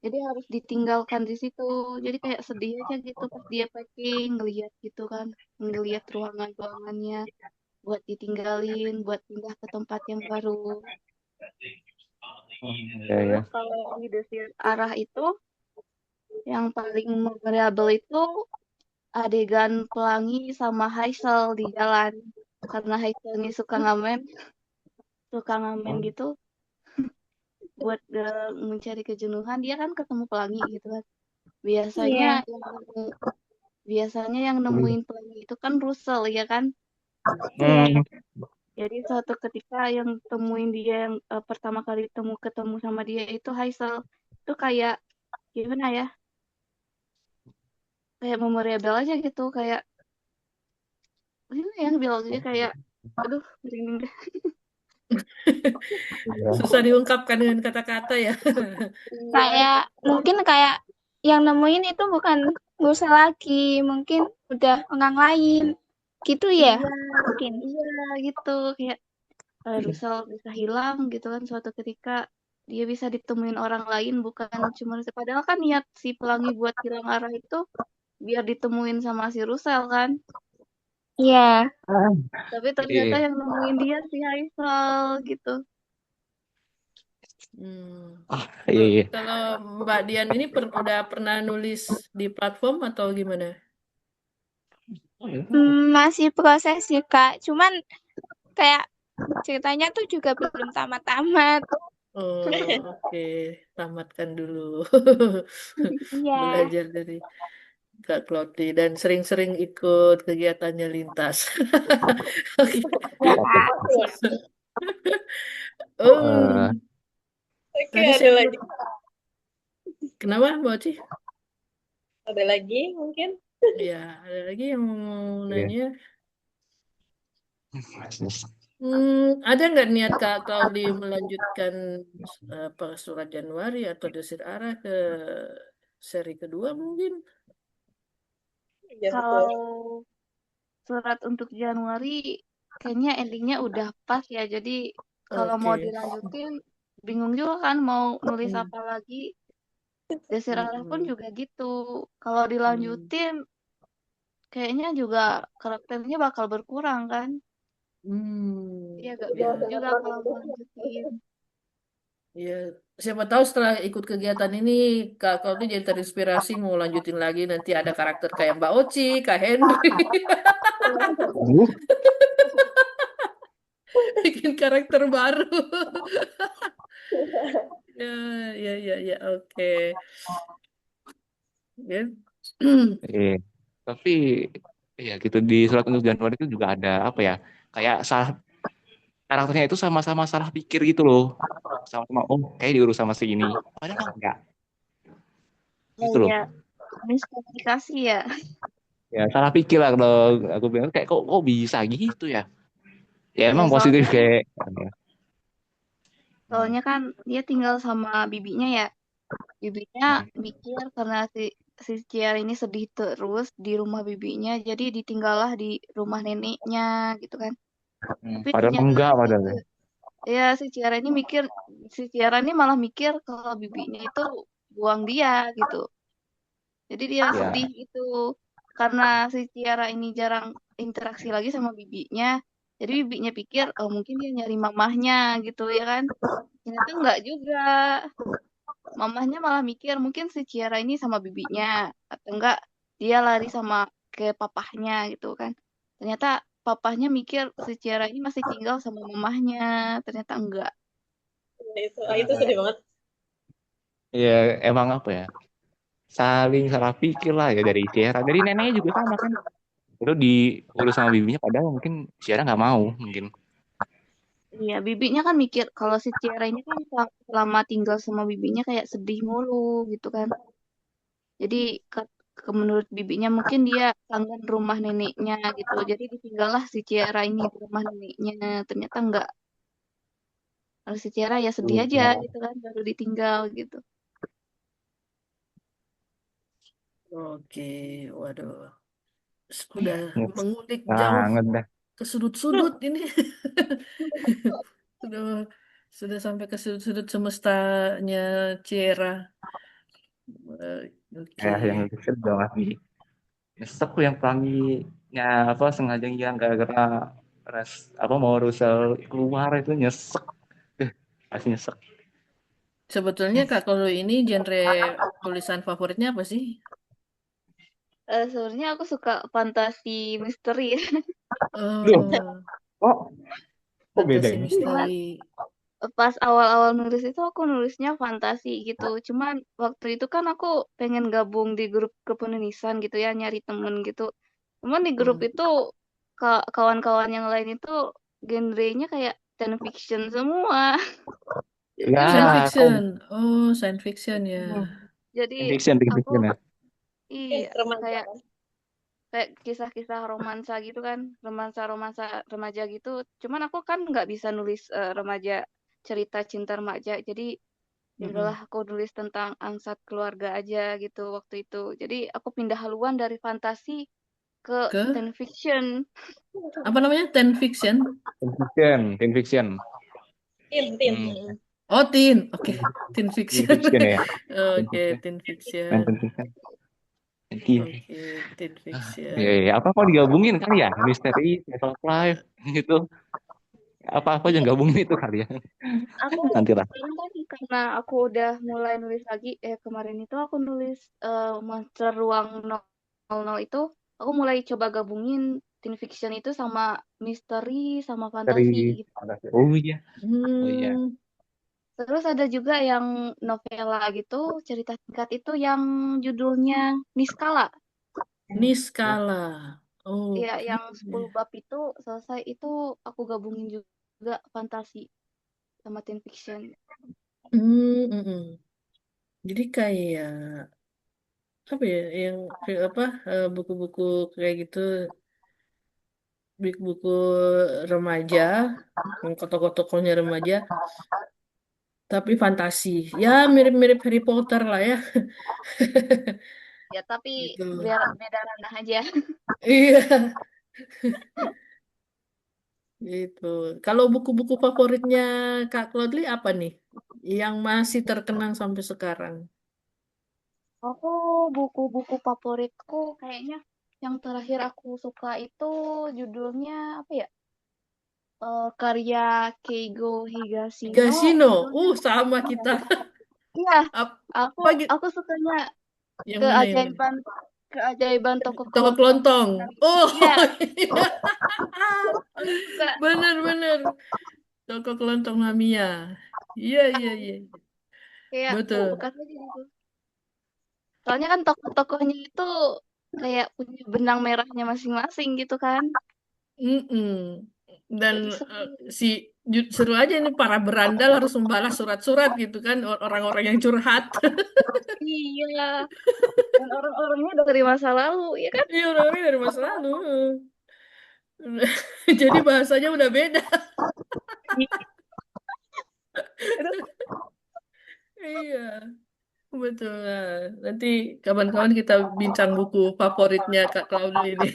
jadi harus ditinggalkan di situ jadi kayak sedih aja gitu pas dia packing ngeliat gitu kan ngeliat ruangannya buat ditinggalin, buat pindah ke tempat yang baru. Ya, ya. Terus kalau di Desir Arah itu yang paling memorable itu adegan Pelangi sama Haisal di jalan. Karena Haisal ini suka ngamen gitu buat mencari kejenuhan, dia kan ketemu Pelangi gitu kan. Biasanya Iya. yang biasanya yang nemuin Pelangi itu kan Rusel ya kan. Iya. Hmm, Jadi suatu ketika yang temuin dia yang pertama kali ketemu sama dia itu Haisal. Itu kayak gimana ya? Kayak memorable aja gitu, kayak gimana ya bilangnya, kayak aduh merinding deh. ya. Susah diungkapkan dengan kata-kata ya. Iya, Kayak mungkin kayak yang nemuin itu bukan Musa lagi, mungkin udah orang lain. Gitu ya? iya, Mungkin. iya gitu, kayak Rusel bisa hilang gitu kan suatu ketika, dia bisa ditemuin orang lain bukan cuma padahal kan niat si Pelangi buat hilang arah itu biar ditemuin sama si Rusel kan, Iya. tapi ternyata Iya. yang nemuin dia si Haisal gitu. Hmm. Ah, iya, iya. Kalau Mbak Dian ini udah pernah nulis di platform atau gimana? Masih proses sih, Kak. Cuman kayak ceritanya tuh juga belum tamat-tamat. Oh, oke. Tamatkan dulu. Iya. Belajar dari Kak Claudia dan sering-sering ikut kegiatannya lintas. Oke. Ya, Kak. Eh, Um, Oke, tadi ada siapa? lagi. Kenapa, Mbak Oci? Ada lagi mungkin? Ya, ada lagi yang mau iya. nanya. Ada nggak niat Kak Claudia melanjutkan apa Surat Januari atau Desir Arah ke seri kedua mungkin? Iya, betul. Kalau surat untuk Januari kayaknya endingnya udah pas ya, jadi kalau mau Oke. dilanjutin bingung juga kan mau nulis Hmm. apa lagi. Desir Arah pun Hmm. juga gitu, kalau Hmm. dilanjutin kayaknya juga karakternya bakal berkurang kan. Dia agak bingung Ya, juga kalau mau lanjutin. ya. Siapa tahu setelah ikut kegiatan ini Kak Claudia jadi terinspirasi mau lanjutin lagi nanti ada karakter kayak Mbak Oci, Kak Henry, bikin karakter baru. Ya, ya, ya, ya, oke. Ya. Iya. Tapi ya gitu di surat untuk Januari itu juga ada apa ya? Kayak salah karakternya itu sama-sama salah pikir gitu loh. Sama-sama kayak diurus sama si ini. Padahal mah enggak Oh gitu loh. iya, miskomunikasi ya. Ya salah pikir lah kalau aku bilang kayak kok bisa gitu ya. Ya Ya emang positif soalnya kayak soalnya kan dia tinggal sama bibinya ya. Bibinya mikir karena si Ciara ini sedih terus di rumah bibinya, jadi ditinggallah di rumah neneknya gitu kan. Tapi padahal mah ternyata enggak padahal. ya si Ciara ini malah mikir kalau bibinya itu buang dia gitu. Jadi dia sedih Ya. gitu karena si Ciara ini jarang interaksi lagi sama bibinya. Jadi bibinya pikir oh mungkin dia nyari mamahnya gitu ya kan. Ternyata enggak juga. Mamahnya malah mikir mungkin si Ciara ini sama bibinya atau enggak dia lari sama ke papahnya gitu kan. Ternyata papahnya mikir si Ciara ini masih tinggal sama mamahnya. Ternyata enggak. Itu sedih banget. Ya emang apa ya? Saling salah pikir lah ya dari Sierra. Dari neneknya juga sama kan. Itu diurus sama bibinya padahal mungkin Sierra nggak mau mungkin. Iya, bibinya kan mikir kalau si Ciara ini kan selama tinggal sama bibinya kayak sedih mulu gitu kan. Jadi menurut bibinya mungkin dia kangen rumah neneknya gitu. Jadi ditinggallah si Ciara ini di rumah neneknya. Ternyata enggak. Kalau si Ciara ya sedih aja gitu kan baru ditinggal gitu. Oke, waduh, sudah mengulik jauh Banget dah. ke sudut-sudut ini. Sudah sudah sampai ke sudut-sudut semestanya Ciera. Ya yang Oke. lebih sedih dong lagi. Nyesek tuh yang pelanginya apa sengaja hilang gara-gara mau Rusel keluar itu nyesek. Pasti nyesek. Sebetulnya Kak kalau ini genre tulisan favoritnya apa sih? Sebenarnya aku suka fantasi misteri ya. Loh, Oh, kok beda fantasi ini? Cuman misteri. pas awal-awal nulis itu aku nulisnya fantasi gitu. Cuman waktu itu kan aku pengen gabung di grup kepenulisan gitu ya, nyari temen gitu. Cuman di grup Hmm. itu kawan-kawan yang lain itu genrenya kayak fan fiction semua. Ya, Science kau fiction. Oh, science fiction ya. Jadi fiction, aku fiction ya. iya Remaja kayak kan? kayak kisah-kisah romansa gitu kan, romansa-romansa remaja gitu. Cuman aku kan nggak bisa nulis remaja cerita cinta remaja. Jadi ya Mm-mm. udahlah aku nulis tentang angsat keluarga aja gitu waktu itu. Jadi aku pindah haluan dari fantasi ke Ke fan fiction. apa namanya? Ten fiction. Fiction. Tin. Mm. Oh, teen. Oke, teen fiction. Fiction ya. Oke, teen fiction. Fiction. Iya, Oke, teen iya, fiction. iya. Apa kok digabungin kan ya? Misteri, Slice of Life, gitu. Apa yang gabungin itu kali ya? Aku Nanti lah. sekarang kan karena aku udah mulai nulis lagi, kemarin itu aku nulis Monster Ruang 00 itu, aku mulai coba gabungin teen fiction itu sama misteri sama fantasi Misteri. gitu. Oh iya. Oh iya. Hmm, Terus ada juga yang novela gitu, cerita singkat itu yang judulnya Niskala. Niskala. Ya, Oke. yang 10 bab itu selesai itu aku gabungin juga fantasi sama teen fiction. Mm-mm. Jadi kayak apa ya yang kayak apa buku-buku kayak gitu, buku-buku remaja, yang tokoh-tokohnya remaja, tapi fantasi. Ya mirip-mirip Harry Potter lah ya. Ya, tapi Gitu. biar beda ranah aja. Iya, gitu. Kalau buku-buku favoritnya Kak Claudly apa nih? Yang masih terkenang sampai sekarang. Aku buku-buku favoritku kayaknya yang terakhir aku suka itu judulnya apa ya? Karya Keigo Higashino Higashino. judulnya. Sama kita. Iya, Ap- aku Apa, gitu? aku sukanya Yang mana yang mana? keajaiban keajaiban toko Toko kelontong. kelontong. Oh, Iya, iya. aku suka Bener-bener. Toko kelontong Mamiya. Iya, iya, iya. kayak Betul. bukan aja gitu. Soalnya kan tokoh-tokohnya itu kayak punya benang merahnya masing-masing gitu kan. Mm-mm. Dan Jadi seru. si seru aja ini para berandal harus membalas surat-surat gitu kan orang-orang yang curhat. Iya, dan orang-orangnya dari masa lalu, ya kan? Iya orang-orangnya dari masa lalu. Jadi bahasanya udah beda. Iya, betul. Nah, nanti kawan-kawan kita bincang buku favoritnya Kak Claudia ini.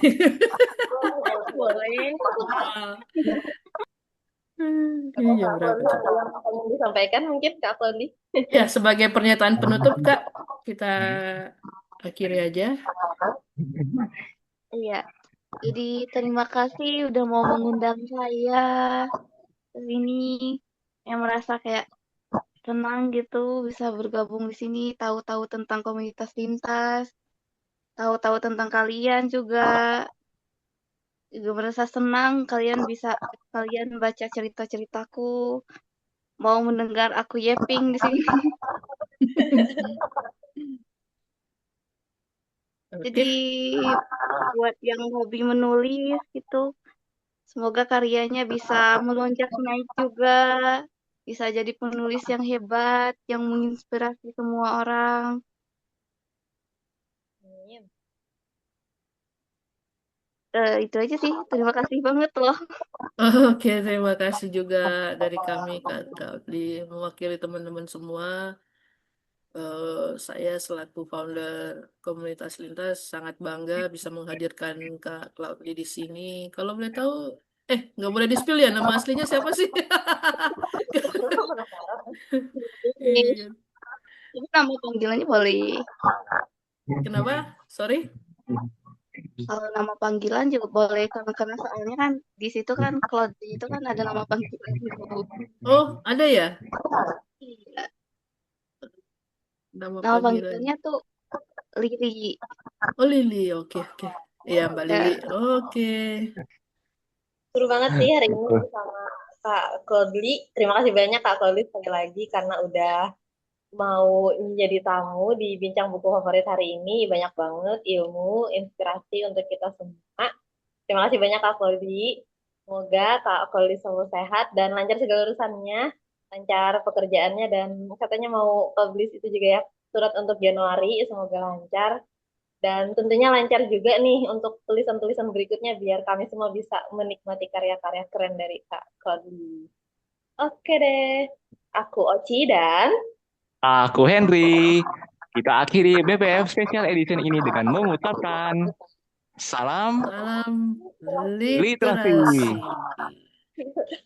Boleh. Nah, ini Apa jam berapa Claudia coba? ada yang ingin disampaikan mungkin Kak Claudia? Ya, sebagai pernyataan penutup, Kak, kita akhiri aja. Iya. Jadi terima kasih udah mau mengundang saya ke sini. Yang merasa kayak tenang gitu bisa bergabung di sini, tahu-tahu tentang komunitas lintas, tahu-tahu tentang kalian juga. Juga merasa senang kalian baca cerita-ceritaku, mau mendengar aku yapping di sini. Jadi Oke. buat yang hobi menulis gitu, semoga karyanya bisa melonjak naik juga, bisa jadi penulis yang hebat, yang menginspirasi semua orang. Amin. Itu aja sih. Terima kasih banget loh. Oke, terima kasih juga dari kami, Kak, di mewakili teman-teman semua. Saya selaku founder komunitas lintas sangat bangga bisa menghadirkan Kak Claudia di sini. Kalau boleh tahu, nggak boleh di-spill ya nama aslinya siapa sih? Iya. Ini nama panggilannya boleh. Kenapa? Sorry. Kalau nama panggilan juga boleh karena soalnya kan di situ kan Claudia itu kan ada nama panggilan gitu. Oh, ada ya Iya. nama Nama panggilan. panggilannya tuh Lili. Oh, Lili. Oke, oke. Iya, Mbak Lili. Ya, Oke. Seru banget sih hari ini sama Kak Claudli. Terima kasih banyak Kak Claudli sekali lagi karena udah mau menjadi tamu di Bincang Buku Favorit hari ini. Banyak banget ilmu, inspirasi untuk kita semua. Terima kasih banyak Kak Claudli. Semoga Kak Claudli selalu sehat dan lancar segala urusannya, lancar pekerjaannya dan katanya mau publish itu juga ya surat untuk Januari, semoga lancar. Dan tentunya lancar juga nih untuk tulisan-tulisan berikutnya biar kami semua bisa menikmati karya-karya keren dari Kak Claudli. Oke deh, aku Oci dan Aku Henry. Kita akhiri BBF Special Edition ini dengan mengucapkan salam Salam literasi. literasi.